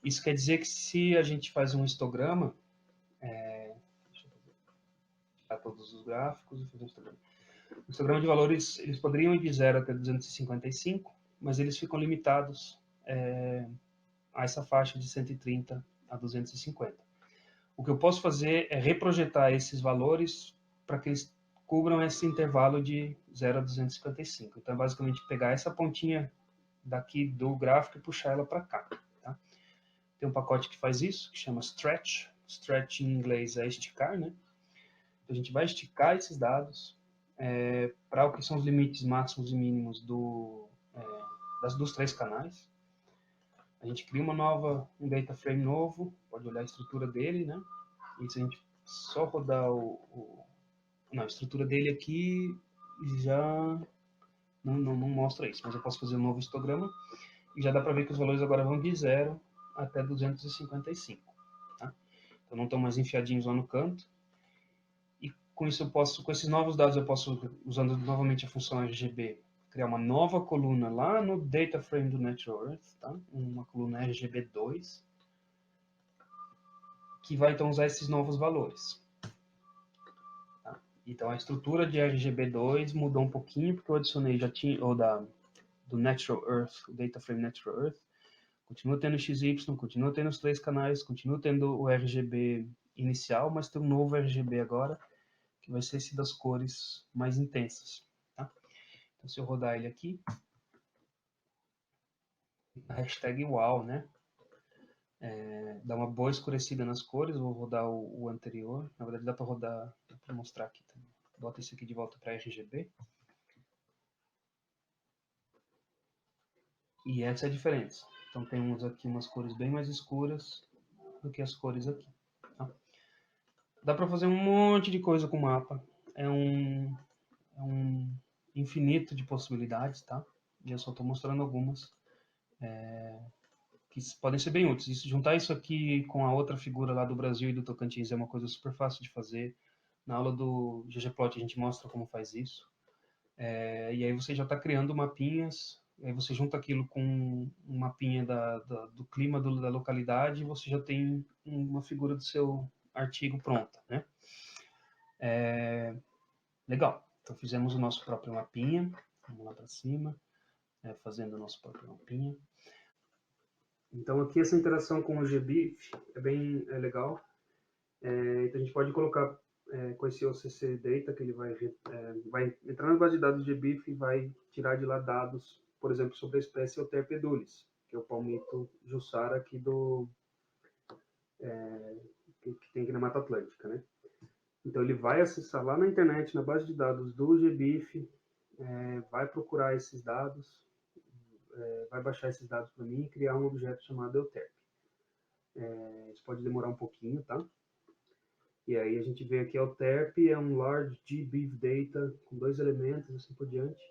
Isso quer dizer que se a gente faz um histograma, deixa eu tirar todos os gráficos e fazer um histograma. O histograma de valores, eles poderiam ir de 0 até 255, mas eles ficam limitados a essa faixa de 130 a 250. O que eu posso fazer é reprojetar esses valores para que eles cubram esse intervalo de 0 a 255. Então, é basicamente pegar essa pontinha daqui do gráfico e puxar ela para cá. Tá? Tem um pacote que faz isso, que chama Stretch. Stretch em inglês é esticar, né? Então, a gente vai esticar esses dados para o que são os limites máximos e mínimos dos 3 canais. A gente cria um data frame novo, pode olhar a estrutura dele, né? E se a gente só rodar não, a estrutura dele aqui já não mostra isso, mas eu posso fazer um novo histograma e já dá para ver que os valores agora vão de 0 até 255. Tá? Então não estão mais enfiadinhos lá no canto. E com isso com esses novos dados eu posso, usando novamente a função RGB, criar uma nova coluna lá no data frame do Natural Earth, tá? Uma coluna RGB2, que vai então usar esses novos valores. Tá? Então a estrutura de RGB2 mudou um pouquinho, porque eu adicionei, já tinha, do Natural Earth, o data frame Natural Earth, continua tendo XY, continua tendo os 3 canais, continua tendo o RGB inicial, mas tem um novo RGB agora, que vai ser esse das cores mais intensas. Tá? Então se eu rodar ele aqui, a hashtag wow, né? Dá uma boa escurecida nas cores, vou rodar o anterior, na verdade dá para rodar, para mostrar aqui também. Bota esse aqui de volta para RGB. E essa é a diferença. Então temos aqui umas cores bem mais escuras do que as cores aqui. Tá? Dá para fazer um monte de coisa com o mapa. É um infinito de possibilidades, tá? E eu só estou mostrando algumas que podem ser bem úteis. E se juntar isso aqui com a outra figura lá do Brasil e do Tocantins é uma coisa super fácil de fazer. Na aula do ggplot a gente mostra como faz isso. E aí você já está criando mapinhas, aí você junta aquilo com um mapinha do clima da localidade e você já tem uma figura do seu artigo pronta, né? Legal. Então fizemos o nosso próprio mapinha. Vamos lá para cima, fazendo o nosso próprio mapinha. Então aqui essa interação com o GBIF é bem legal. Então a gente pode colocar com esse OCC Data, que ele vai entrar na base de dados GBIF e vai tirar de lá dados por exemplo, sobre a espécie Euterpe edulis, que é o palmito jussara aqui que tem aqui na Mata Atlântica, né? Então ele vai acessar lá na internet, na base de dados do GBIF, vai procurar esses dados, vai baixar esses dados para mim e criar um objeto chamado Euterpe. Isso pode demorar um pouquinho, tá? E aí a gente vê aqui Euterpe é um large GBIF data com 2 elementos, assim por diante.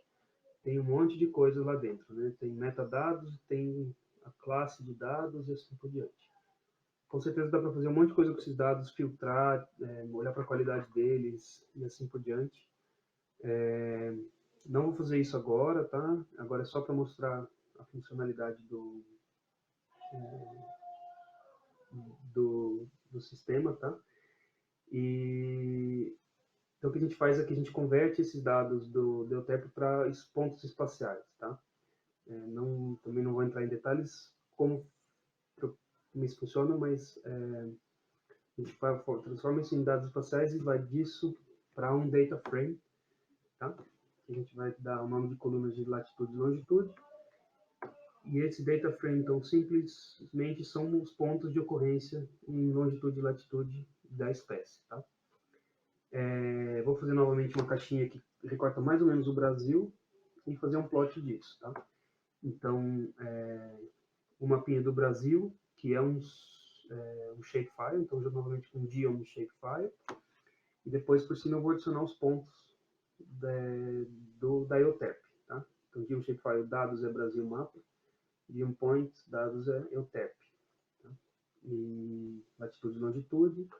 Tem um monte de coisa lá dentro, né? Tem metadados, tem a classe de dados e assim por diante. Com certeza dá para fazer um monte de coisa com esses dados, filtrar, olhar para a qualidade deles e assim por diante. Não vou fazer isso agora, tá? Agora é só para mostrar a funcionalidade do sistema, tá? E então o que a gente faz é que a gente converte esses dados do Euterpe para pontos espaciais, tá? Também não vou entrar em detalhes como isso funciona, mas a gente transforma isso em dados espaciais e vai disso para um data frame, tá? A gente vai dar o nome de colunas de latitude e longitude. E esse data frame, então, simplesmente são os pontos de ocorrência em longitude e latitude da espécie, tá? Vou fazer novamente uma caixinha que recorta mais ou menos o Brasil e fazer um plot disso, tá? Então, o mapinha do Brasil, que é um shapefile, então novamente com dia um shapefile, e depois por cima eu vou adicionar os pontos da Euterpe, tá? Então, dia um shapefile dados é Brasil mapa, dia um point dados é Euterpe, tá? E latitude e longitude,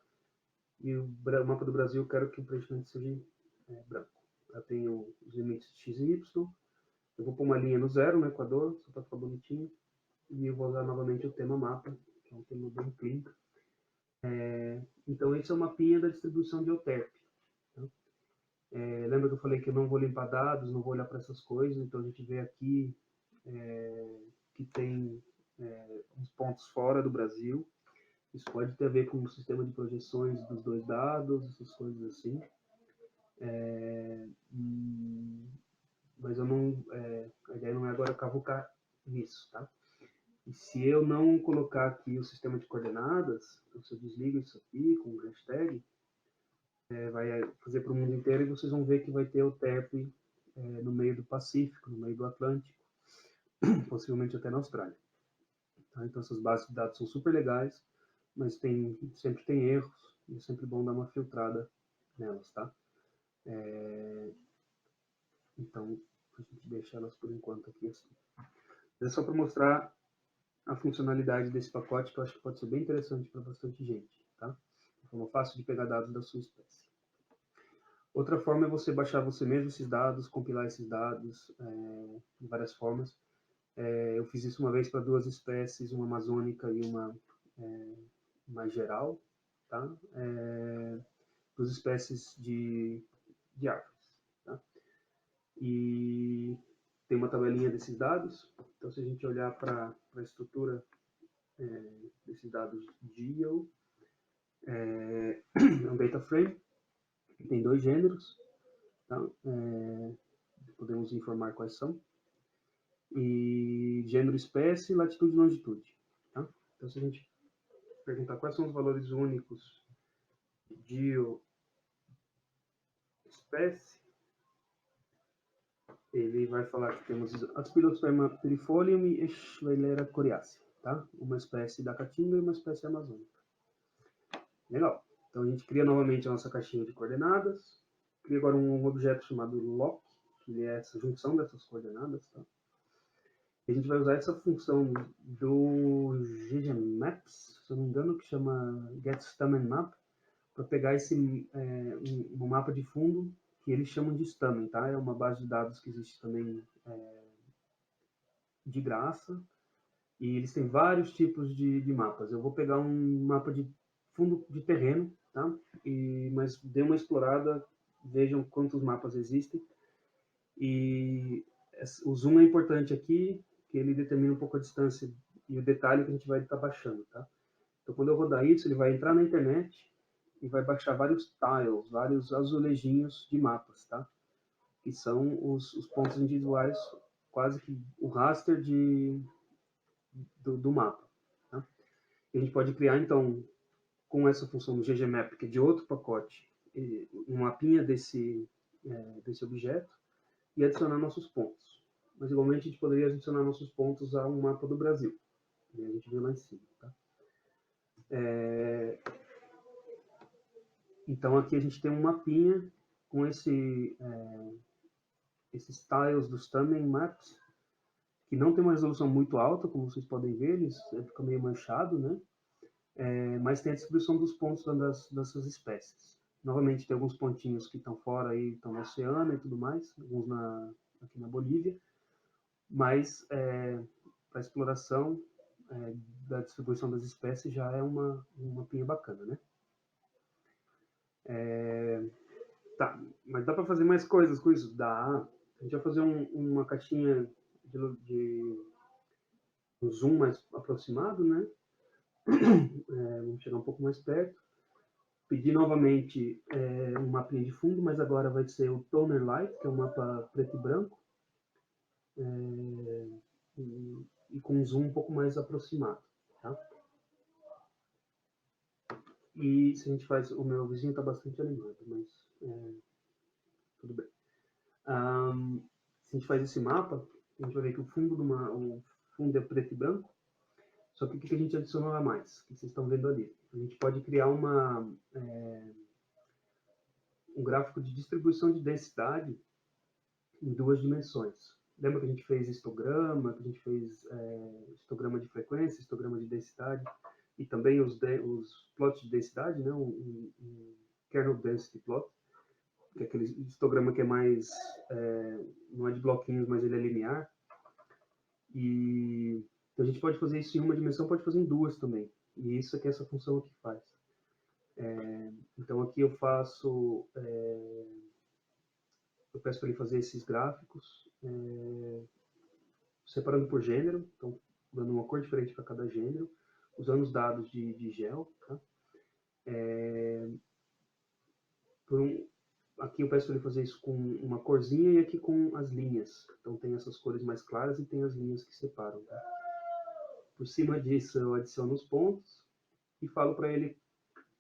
e o mapa do Brasil eu quero que o preenchimento seja branco. Eu tenho os limites de x e y, eu vou pôr uma linha no zero, no Equador, só para ficar bonitinho, e eu vou usar novamente o tema mapa, que é um tema bem clean. Então esse é o mapinha da distribuição de Euterpe. Tá? Lembra que eu falei que eu não vou limpar dados, não vou olhar para essas coisas, então a gente vê aqui que tem uns pontos fora do Brasil. Isso pode ter a ver com o sistema de projeções dos dois dados, essas coisas assim. Mas eu não, a ideia não é agora cavucar nisso, tá? E se eu não colocar aqui o sistema de coordenadas, então se eu desligo isso aqui com hashtag, vai fazer para o mundo inteiro e vocês vão ver que vai ter o Euterpe no meio do Pacífico, no meio do Atlântico, possivelmente até na Austrália. Tá? Então essas bases de dados são super legais, mas sempre tem erros e é sempre bom dar uma filtrada nelas, tá? Então a gente deixa elas por enquanto aqui assim. É só para mostrar a funcionalidade desse pacote, que eu acho que pode ser bem interessante para bastante gente, tá? Uma forma fácil de pegar dados da sua espécie. Outra forma é você baixar você mesmo esses dados, compilar esses dados de várias formas. Eu fiz isso uma vez para 2 espécies, uma amazônica e uma mais geral, tá? 2 espécies de árvores, tá? E tem uma tabelinha desses dados. Então, se a gente olhar para a estrutura desses dados GEO, é um data frame, que tem 2 gêneros, tá? Podemos informar quais são. E gênero, espécie, latitude e longitude. Tá? Então, se a gente perguntar quais são os valores únicos de espécie, ele vai falar que temos Aspidosperma perifolium e Eschweileria coriacea, tá? Uma espécie da caatinga e uma espécie amazônica. Legal. Então a gente cria novamente a nossa caixinha de coordenadas, cria agora um objeto chamado loc, que é essa junção dessas coordenadas, tá? E a gente vai usar essa função do ggmaps, se eu não me engano, que chama getStamen_map, para pegar um mapa de fundo que eles chamam de Stamen, tá? É uma base de dados que existe também de graça, e eles têm vários tipos de mapas. Eu vou pegar um mapa de fundo de terreno, tá? Mas dê uma explorada, vejam quantos mapas existem. E o zoom é importante aqui, que ele determina um pouco a distância e o detalhe que a gente vai estar baixando, tá? Então, quando eu rodar isso, ele vai entrar na internet e vai baixar vários tiles, vários azulejinhos de mapas, tá? Que são os pontos individuais quase que o raster do mapa. Tá? E a gente pode criar, então, com essa função do ggmap, que é de outro pacote, um mapinha desse objeto e adicionar nossos pontos. Mas, igualmente, a gente poderia adicionar nossos pontos a um mapa do Brasil. E a gente viu lá em cima. Tá? Então, aqui a gente tem um mapinha com esses tiles dos thumbnail maps, que não tem uma resolução muito alta, como vocês podem ver, ele fica meio manchado, né? Mas tem a distribuição dos pontos dessas espécies. Novamente, tem alguns pontinhos que estão fora, aí, estão no oceano e tudo mais, alguns aqui na Bolívia, mas para exploração da distribuição das espécies já é uma mapinha bacana, né? Tá, mas dá para fazer mais coisas com isso? Dá. A gente vai fazer uma caixinha de um zoom mais aproximado, né? Vamos chegar um pouco mais perto. Pedir novamente um mapinha de fundo, mas agora vai ser o Toner Light, que é um mapa preto e branco. E com um zoom um pouco mais aproximado. Tá? E se a gente faz... O meu vizinho está bastante animado, mas tudo bem. Se a gente faz esse mapa, a gente vai ver que o fundo é preto e branco. Só que o que a gente adicionou a mais? O que vocês estão vendo ali? A gente pode criar um gráfico de distribuição de densidade em 2 dimensões. Lembra que a gente fez histograma, que a gente fez histograma de frequência, histograma de densidade, e também os plots de densidade, né? um kernel density plot, que é aquele histograma que é mais, não é de bloquinhos, mas ele é linear. E então a gente pode fazer isso em uma dimensão, pode fazer em 2 também. E isso é que essa função aqui faz. Então aqui eu faço... eu peço para ele fazer esses gráficos, separando por gênero, então dando uma cor diferente para cada gênero, usando os dados de GEL. Tá? Aqui eu peço para ele fazer isso com uma corzinha e aqui com as linhas. Então tem essas cores mais claras e tem as linhas que separam. Tá? Por cima disso eu adiciono os pontos e falo para ele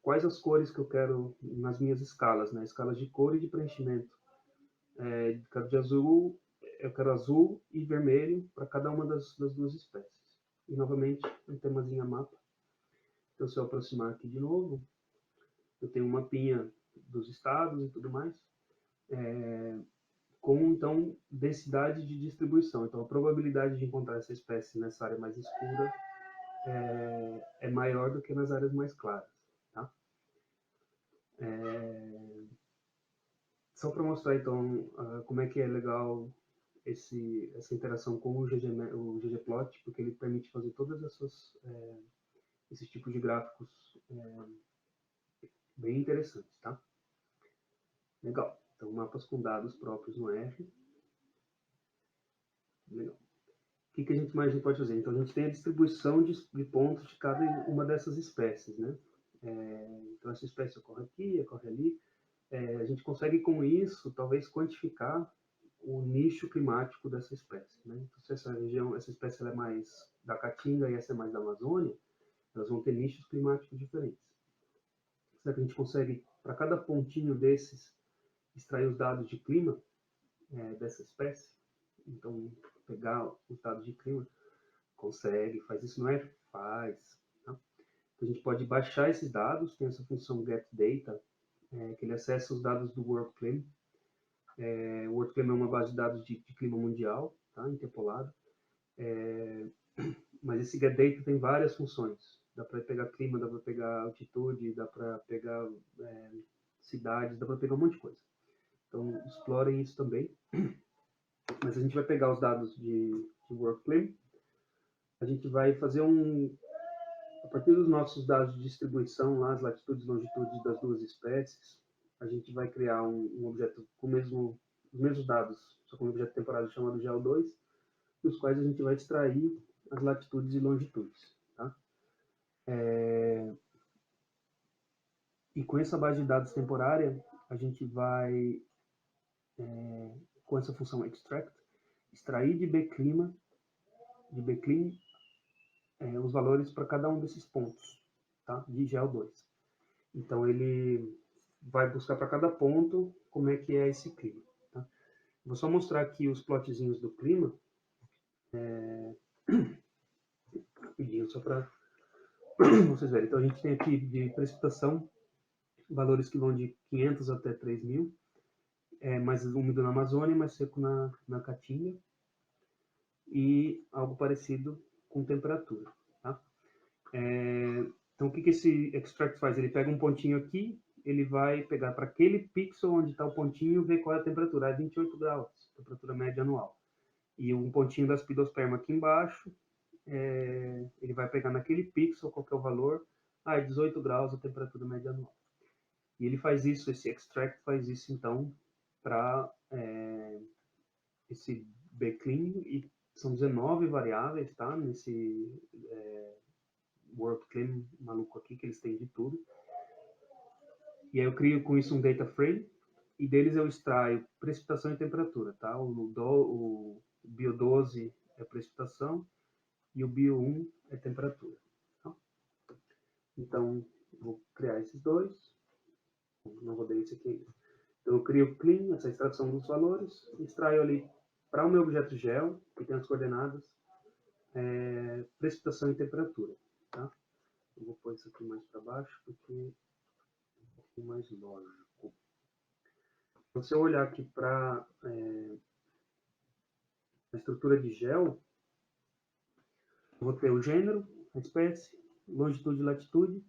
quais as cores que eu quero nas minhas escalas, né? Escalas de cor e de preenchimento. Eu quero de azul, eu quero azul e vermelho para cada uma das 2 espécies. E novamente um temazinha mapa. Então se eu aproximar aqui de novo, eu tenho um mapinha dos estados e tudo mais, com então densidade de distribuição. Então a probabilidade de encontrar essa espécie nessa área mais escura é maior do que nas áreas mais claras. Tá? Só para mostrar então como é que é legal essa interação com o ggplot, porque ele permite fazer todas esses tipos de gráficos bem interessantes, tá? Legal. Então, mapas com dados próprios no R. Legal. O que a gente mais pode fazer? Então, a gente tem a distribuição de pontos de cada uma dessas espécies, né? Então, essa espécie ocorre aqui, ocorre ali. A gente consegue, com isso, talvez quantificar o nicho climático dessa espécie. Né? Então, se essa espécie é mais da Caatinga e essa é mais da Amazônia, elas vão ter nichos climáticos diferentes. Será que a gente consegue, para cada pontinho desses, extrair os dados de clima dessa espécie? Então, pegar os dados de clima, consegue, faz isso, não é? Faz. Tá? Então, a gente pode baixar esses dados, tem essa função getData, que ele acessa os dados do WorldClim. O WorldClim é uma base de dados de clima mundial, tá? Interpolado. Mas esse getData tem várias funções. Dá para pegar clima, dá para pegar altitude, dá para pegar cidades, dá para pegar um monte de coisa. Então, explorem isso também. Mas a gente vai pegar os dados de WorldClim. A gente vai fazer a partir dos nossos dados de distribuição, lá, as latitudes e longitudes das 2 espécies, a gente vai criar um objeto com os mesmos dados, só com um objeto temporário chamado GEL2, dos quais a gente vai extrair as latitudes e longitudes. Tá? E com essa base de dados temporária, a gente vai, com essa função extract, extrair de Bclim os valores para cada um desses pontos, tá? De GEL2. Então, ele vai buscar para cada ponto como é que é esse clima. Tá? Vou só mostrar aqui os plotzinhos do clima, rapidinho, só para vocês verem. Então, a gente tem aqui de precipitação, valores que vão de 500 até 3.000, mais úmido na Amazônia, mais seco na Caatinga, e algo parecido com temperatura. Tá? Então, o que esse extract faz? Ele pega um pontinho aqui, ele vai pegar para aquele pixel onde está o pontinho, ver qual é a temperatura. É 28 graus, temperatura média anual. E um pontinho da aspidosperma aqui embaixo, ele vai pegar naquele pixel, qual que é o valor. É 18 graus a temperatura média anual. E ele faz isso, esse extract faz isso, então, para esse Bclim, e são 19 variáveis, tá? Nesse WorldClim maluco aqui, que eles têm de tudo. E aí eu crio com isso um data frame, e deles eu extraio precipitação e temperatura, tá? O Bio12 é precipitação, e o Bio1 é temperatura. Tá? Então, vou criar esses dois. Não rodei esse aqui ainda. Então, eu crio o clean, essa extração dos valores, extraio ali para o meu objeto gel, que tem as coordenadas, precipitação e temperatura. Tá? Eu vou pôr isso aqui mais para baixo, porque é um pouquinho mais lógico. Então, se eu olhar aqui para a estrutura de gel, eu vou ter o gênero, a espécie, longitude e latitude,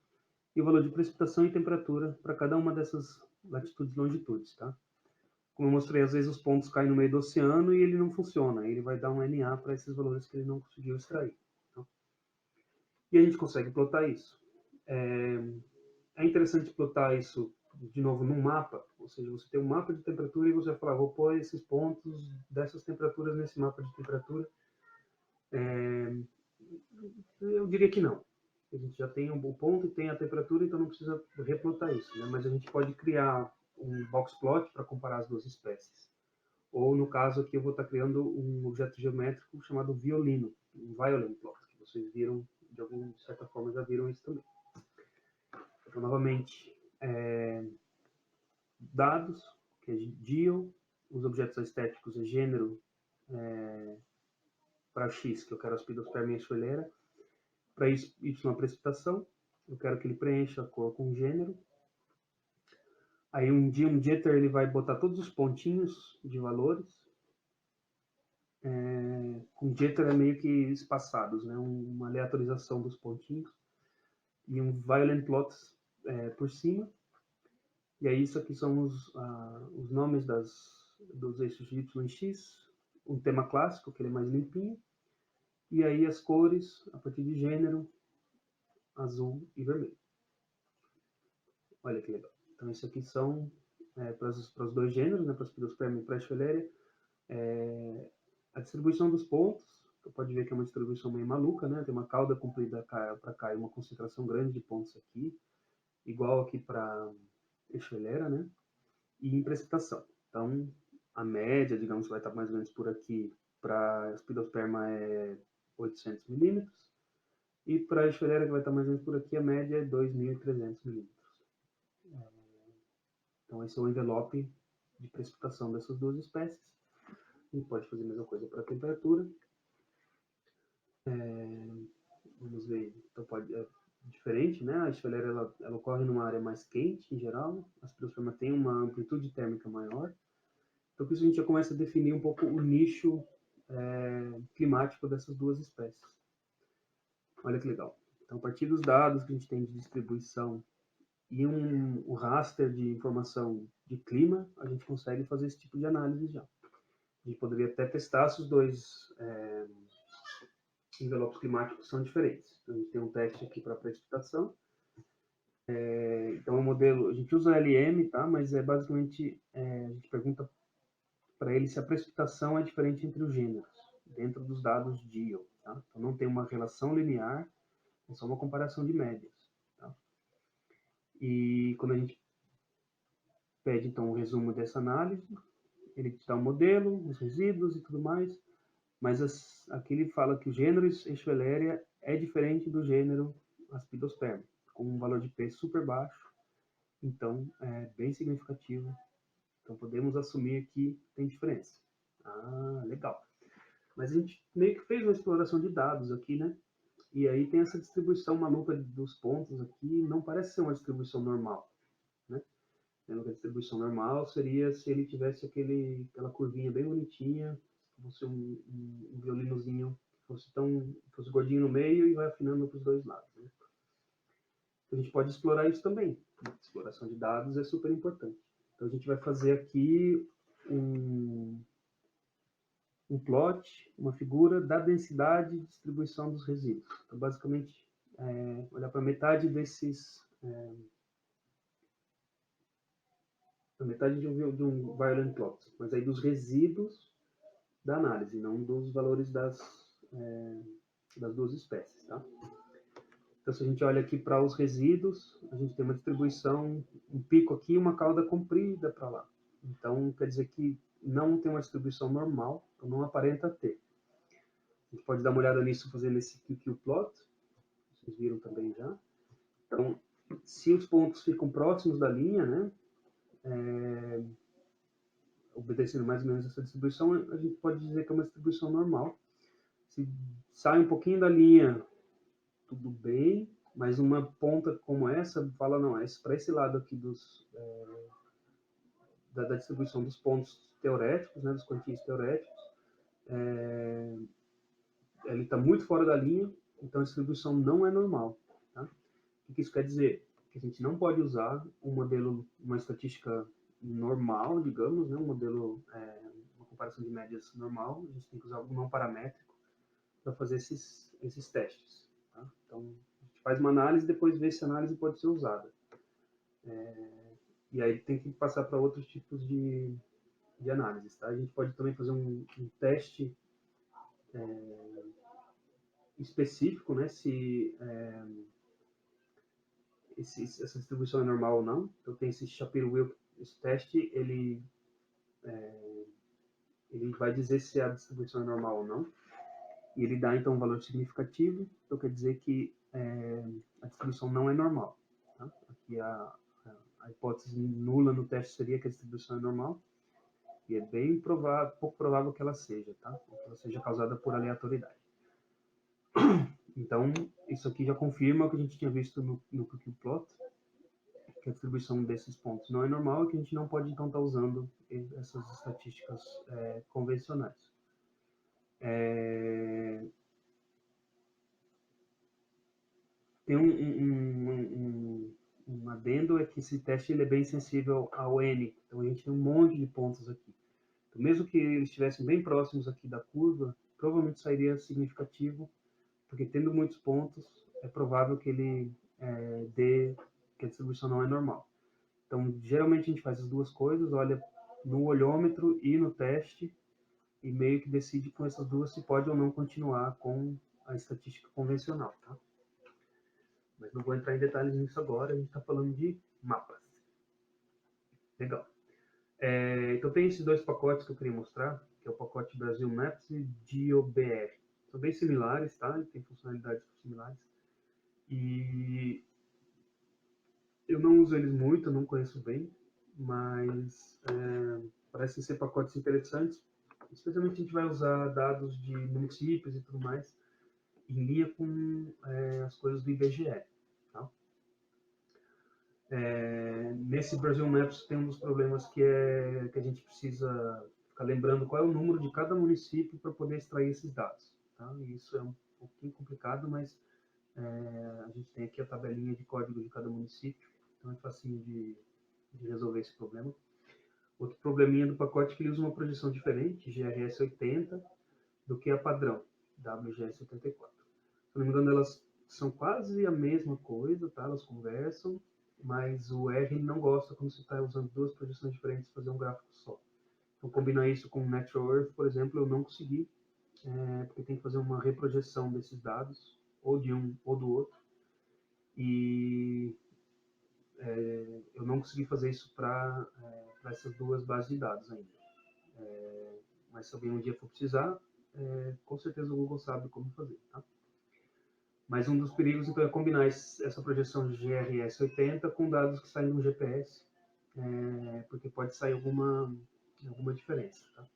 e o valor de precipitação e temperatura para cada uma dessas latitudes e longitudes, tá? Como eu mostrei, às vezes os pontos caem no meio do oceano e ele não funciona. Ele vai dar um NA para esses valores que ele não conseguiu extrair. Tá? E a gente consegue plotar isso. É interessante plotar isso, de novo, num mapa. Ou seja, você tem um mapa de temperatura e você vai falar, vou pôr esses pontos dessas temperaturas nesse mapa de temperatura. Eu diria que não. A gente já tem o ponto e tem a temperatura, então não precisa replotar isso. Né? Mas a gente pode criar um box plot para comparar as duas espécies. Ou, no caso aqui, eu vou estar criando um objeto geométrico chamado violino, um violin plot, que vocês viram, de certa forma, já viram isso também. Então, novamente, dados, que é geo, os objetos estéticos é gênero, para X, que eu quero aspidosperma e esfolheira, para Y a precipitação, eu quero que ele preencha a cor com gênero. Aí um jitter ele vai botar todos os pontinhos de valores. Com jitter é meio que espaçados, né? Uma aleatorização dos pontinhos. E um violent plot por cima. E aí isso aqui são os nomes dos eixos de Y e X. Um tema clássico, que ele é mais limpinho. E aí as cores, a partir de gênero, azul e vermelho. Olha que legal. Então, isso aqui são para os dois gêneros, né, para aspidosperma e para a esfolheria. A distribuição dos pontos, você pode ver que é uma distribuição meio maluca, né? Tem uma cauda comprida para cá e uma concentração grande de pontos aqui, igual aqui para esfolheira, né? E em precipitação. Então, a média, digamos, vai estar mais ou menos por aqui. Para aspidosperma é 800 milímetros. E para a esfolheira, que vai estar mais ou menos por aqui, a média é 2.300 milímetros. Então, esse é o envelope de precipitação dessas duas espécies. A gente pode fazer a mesma coisa para a temperatura. Vamos ver. Então, é diferente, né? A esfolheira ela ocorre numa área mais quente, em geral. A aspidosperma tem uma amplitude térmica maior. Então, com isso a gente já começa a definir um pouco o nicho climático dessas duas espécies. Olha que legal. Então, a partir dos dados que a gente tem de distribuição e um raster de informação de clima, a gente consegue fazer esse tipo de análise já. A gente poderia até testar se os dois envelopes climáticos são diferentes. Então, a gente tem um teste aqui para precipitação. Então, o modelo, a gente usa LM, tá? Mas basicamente, a gente pergunta para ele se a precipitação é diferente entre os gêneros, dentro dos dados GEO. Tá? Então, não tem uma relação linear, é só uma comparação de médias. Tá? E quando a gente pede, então, o resumo dessa análise, ele te dá o modelo, os resíduos e tudo mais. mas aqui ele fala que o gênero Eschwelleria é diferente do gênero Aspidosperma, com um valor de P super baixo, então é bem significativo. Então podemos assumir que tem diferença. Ah, legal. Mas a gente meio que fez uma exploração de dados aqui, né? E aí tem essa distribuição maluca dos pontos aqui, não parece ser uma distribuição normal, né? A distribuição normal seria se ele tivesse aquela curvinha bem bonitinha, fosse um violinozinho, fosse gordinho no meio e vai afinando para os dois lados, né? A gente pode explorar isso também. A exploração de dados é super importante. Então a gente vai fazer aqui um plot, uma figura da densidade e distribuição dos resíduos. Então, basicamente, olhar para metade desses... a metade de um violent plot, mas aí dos resíduos da análise, não dos valores das duas espécies, tá? Então, se a gente olha aqui para os resíduos, a gente tem uma distribuição, um pico aqui e uma cauda comprida para lá. Então, quer dizer que não tem uma distribuição normal, então não aparenta ter. A gente pode dar uma olhada nisso fazendo esse QQ-plot, vocês viram também já. Então, se os pontos ficam próximos da linha, né, obedecendo mais ou menos essa distribuição, a gente pode dizer que é uma distribuição normal. Se sai um pouquinho da linha, tudo bem, mas uma ponta como essa fala, não, é para esse lado aqui da distribuição dos pontos teoréticos, né, dos quantias teoréticos, ele está muito fora da linha, então a distribuição não é normal. Tá? O que isso quer dizer? Que a gente não pode usar um modelo, uma estatística normal, digamos, né, um modelo, uma comparação de médias normal, a gente tem que usar algo não paramétrico para fazer esses testes. Tá? Então, a gente faz uma análise e depois vê se a análise pode ser usada. E aí tem que passar para outros tipos de análises. Tá? A gente pode também fazer um teste específico, né, se essa distribuição é normal ou não. Então tem esse Shapiro-Wilk, esse teste, ele vai dizer se a distribuição é normal ou não. E ele dá então um valor significativo, então quer dizer que a distribuição não é normal. Tá? Aqui a hipótese nula no teste seria que a distribuição é normal, e é bem pouco provável que ela seja, tá? Ou que ela seja causada por aleatoriedade. Então, isso aqui já confirma o que a gente tinha visto no QQ-plot, que a distribuição desses pontos não é normal e que a gente não pode, então, estar usando essas estatísticas convencionais. Tem um adendo, é que esse teste ele é bem sensível ao N, então a gente tem um monte de pontos aqui. Então, mesmo que eles estivessem bem próximos aqui da curva, provavelmente sairia significativo, porque tendo muitos pontos, é provável que ele dê que a distribuição não é normal. Então, geralmente a gente faz as duas coisas, olha no olhômetro e no teste, e meio que decide com essas duas se pode ou não continuar com a estatística convencional, tá? Mas não vou entrar em detalhes nisso agora, a gente está falando de mapas. Legal. Então tem esses dois pacotes que eu queria mostrar, que é o pacote Brasil Maps e GeoBR. São bem similares, tá? Tem funcionalidades similares. E eu não uso eles muito, eu não conheço bem, mas parecem ser pacotes interessantes. Especialmente a gente vai usar dados de municípios e tudo mais, em linha com as coisas do IBGE. Tá? Nesse Brasil Maps tem um dos problemas que a gente precisa ficar lembrando qual é o número de cada município para poder extrair esses dados. Tá? E isso é um pouquinho complicado, mas a gente tem aqui a tabelinha de código de cada município, então é facinho de resolver esse problema. Outro probleminha do pacote é que ele usa uma projeção diferente, GRS 80, do que a padrão, WGS 84. Se não me engano, elas são quase a mesma coisa, tá? Elas conversam, mas o R não gosta quando você está usando duas projeções diferentes para fazer um gráfico só. Então, combinar isso com Natural Earth, por exemplo, eu não consegui, porque tem que fazer uma reprojeção desses dados, ou de um ou do outro. E eu não consegui fazer isso para essas duas bases de dados ainda. Mas se alguém um dia for precisar, com certeza o Google sabe como fazer, tá? Mas um dos perigos, então, é combinar essa projeção de GRS 80 com dados que saem do GPS, porque pode sair alguma diferença, tá?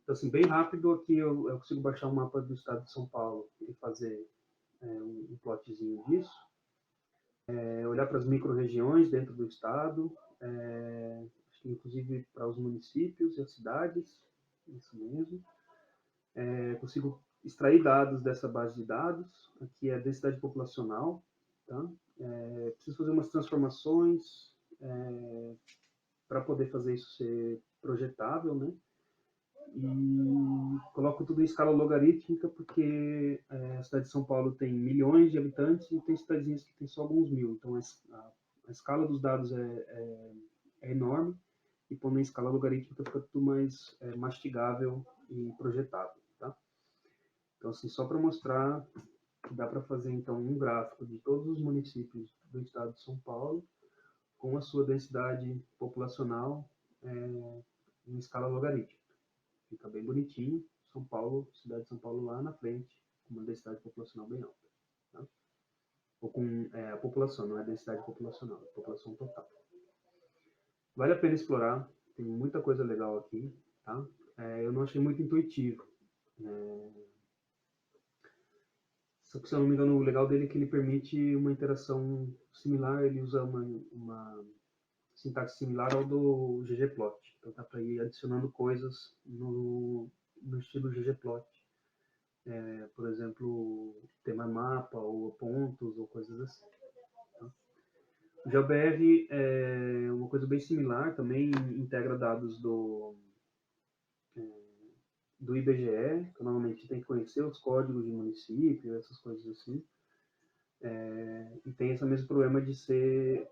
Então, assim, bem rápido aqui eu consigo baixar um mapa do estado de São Paulo e fazer um plotzinho disso. Olhar para as micro-regiões dentro do estado, acho que inclusive para os municípios e as cidades, isso mesmo. Consigo extrair dados dessa base de dados, aqui é a densidade populacional, tá? Preciso fazer umas transformações para poder fazer isso ser projetável, né? E coloco tudo em escala logarítmica, porque a cidade de São Paulo tem milhões de habitantes e tem cidadezinhas que tem só alguns mil. Então a escala dos dados é enorme, e pondo em escala logarítmica fica tudo mais mastigável e projetável, tá? Então, assim, só para mostrar que dá para fazer, então, um gráfico de todos os municípios do estado de São Paulo com a sua densidade populacional em escala logarítmica. Fica bem bonitinho. São Paulo, cidade de São Paulo lá na frente, com uma densidade populacional bem alta. Tá? Ou com a população, não é densidade populacional, é população total. Vale a pena explorar, tem muita coisa legal aqui. Tá? Eu não achei muito intuitivo. Só que, se eu não me engano, o legal dele é que ele permite uma interação similar, ele usa uma sintaxe similar ao do ggplot. Então dá para ir adicionando coisas no estilo ggplot. Por exemplo, tema mapa, ou pontos, ou coisas assim. Tá? O GeoBR é uma coisa bem similar, também integra dados do IBGE, que normalmente tem que conhecer os códigos de município, essas coisas assim. E tem esse mesmo problema de ser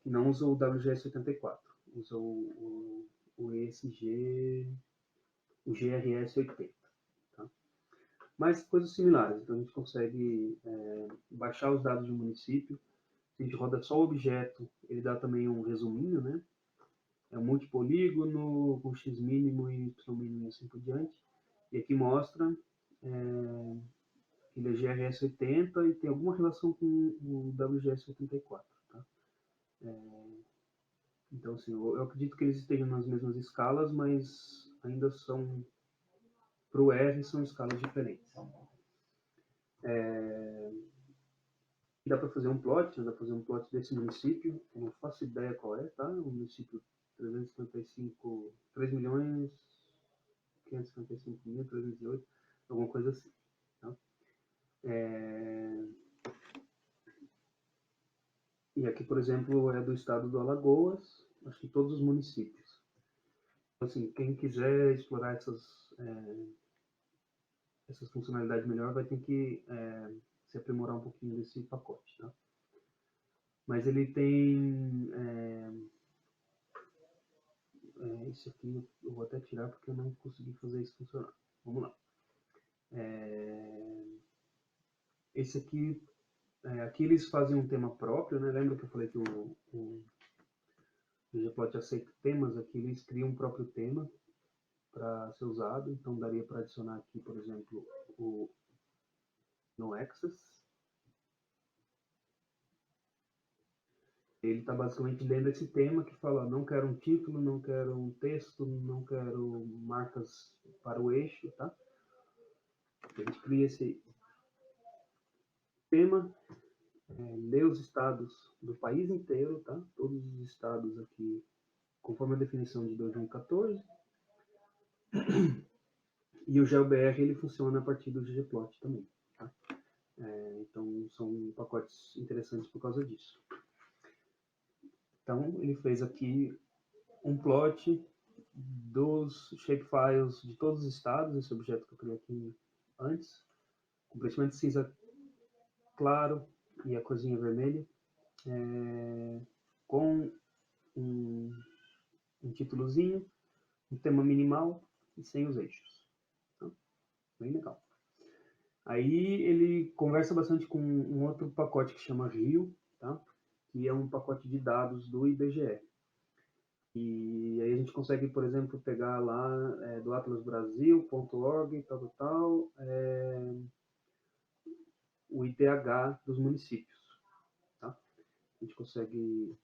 que não usa o WGS84, usa o ESG, o GRS80. Tá? Mas coisas similares, então a gente consegue baixar os dados de um município. Se a gente roda só o objeto, ele dá também um resuminho, né? É um multipolígono com x mínimo e y mínimo e assim por diante. E aqui mostra que ele é GRS80 e tem alguma relação com o WGS84. Tá? Então, assim, eu acredito que eles estejam nas mesmas escalas, mas ainda são, para o R, são escalas diferentes. Dá para fazer um plot, né? Dá para fazer um plot desse município, eu não faço ideia qual é, tá? O município 3 milhões 555 mil 308, alguma coisa assim. Tá? E aqui, por exemplo, é do estado do Alagoas, acho que todos os municípios. Então, assim, quem quiser explorar essas funcionalidades melhor vai ter que se aprimorar um pouquinho desse pacote. Tá? Mas ele tem esse aqui eu vou até tirar porque eu não consegui fazer isso funcionar. Vamos lá. Esse aqui, aqui eles fazem um tema próprio, né? Lembra que eu falei que o ggplot aceita temas? Aqui eles criam um próprio tema para ser usado, então daria para adicionar aqui, por exemplo, o noaccess. Ele está basicamente lendo esse tema que fala: não quero um título, não quero um texto, não quero marcas para o eixo, tá? A gente cria esse tema, lê os estados do país inteiro, tá? Todos os estados aqui, conforme a definição de 2014. E o GeoBR ele funciona a partir do ggplot também, tá? Então são pacotes interessantes por causa disso. Então ele fez aqui um plot dos shapefiles de todos os estados, esse objeto que eu criei aqui antes, com preenchimento cinza claro e a corzinha vermelha, com um títulozinho, um tema minimal e sem os eixos. Então, bem legal. Aí ele conversa bastante com um outro pacote que chama Rio, tá? Que é um pacote de dados do IBGE. E aí a gente consegue, por exemplo, pegar lá do atlasbrasil.org, o IDH dos municípios. Tá? A gente consegue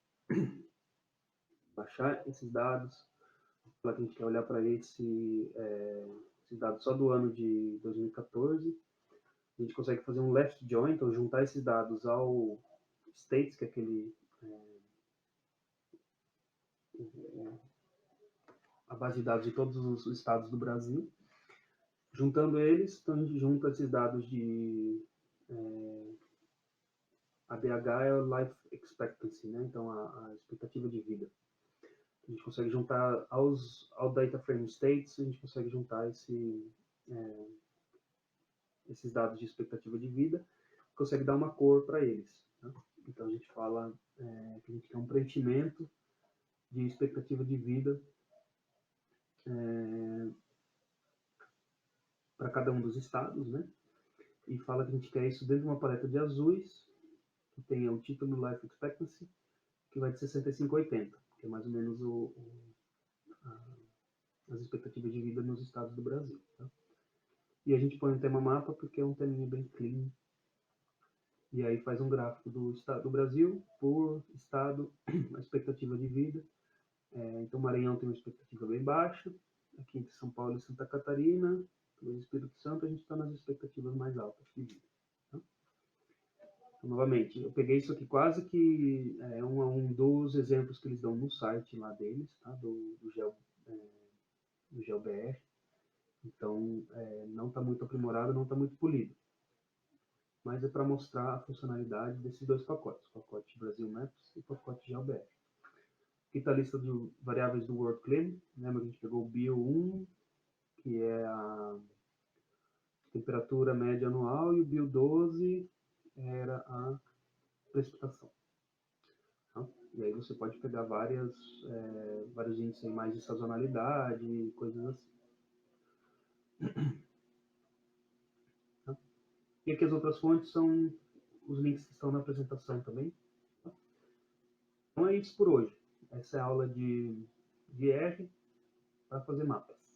baixar esses dados, para que a gente quer olhar para esses dados só do ano de 2014. A gente consegue fazer um left join, então juntar esses dados ao states, que é aquele a base de dados de todos os estados do Brasil. Juntando eles, então a gente junta esses dados de ABH é o Life Expectancy, né? Então a expectativa de vida. A gente consegue juntar ao Data Frame States, a gente consegue juntar esses dados de expectativa de vida, consegue dar uma cor para eles. Né? Então a gente fala que a gente quer um preenchimento de expectativa de vida para cada um dos estados, né? E fala que a gente quer isso dentro de uma paleta de azuis, que tenha o título Life Expectancy, que vai de 65 a 80, que é mais ou menos as expectativas de vida nos estados do Brasil. Tá? E a gente põe um tema mapa, porque é um teminha bem clean. E aí faz um gráfico do estado do Brasil, por estado, a expectativa de vida. Então, Maranhão tem uma expectativa bem baixa. Aqui entre São Paulo e Santa Catarina, no Espírito Santo, a gente está nas expectativas mais altas de vida. Tá? Então, novamente, eu peguei isso aqui quase que um a um dos exemplos que eles dão no site lá deles, tá? do GeoBR. Então, não está muito aprimorado, não está muito polido. Mas é para mostrar a funcionalidade desses dois pacotes, o pacote Brasil Maps e o pacote GeoBR. Aqui está a lista de variáveis do WorldClim. Lembra que a gente pegou o Bio1, que é a temperatura média anual, e o Bio12 era a precipitação. Tá? E aí você pode pegar vários índices aí mais de sazonalidade, coisas assim. Tá? E aqui as outras fontes são os links que estão na apresentação também. Tá? Então é isso por hoje. Essa é a aula de R para fazer mapas.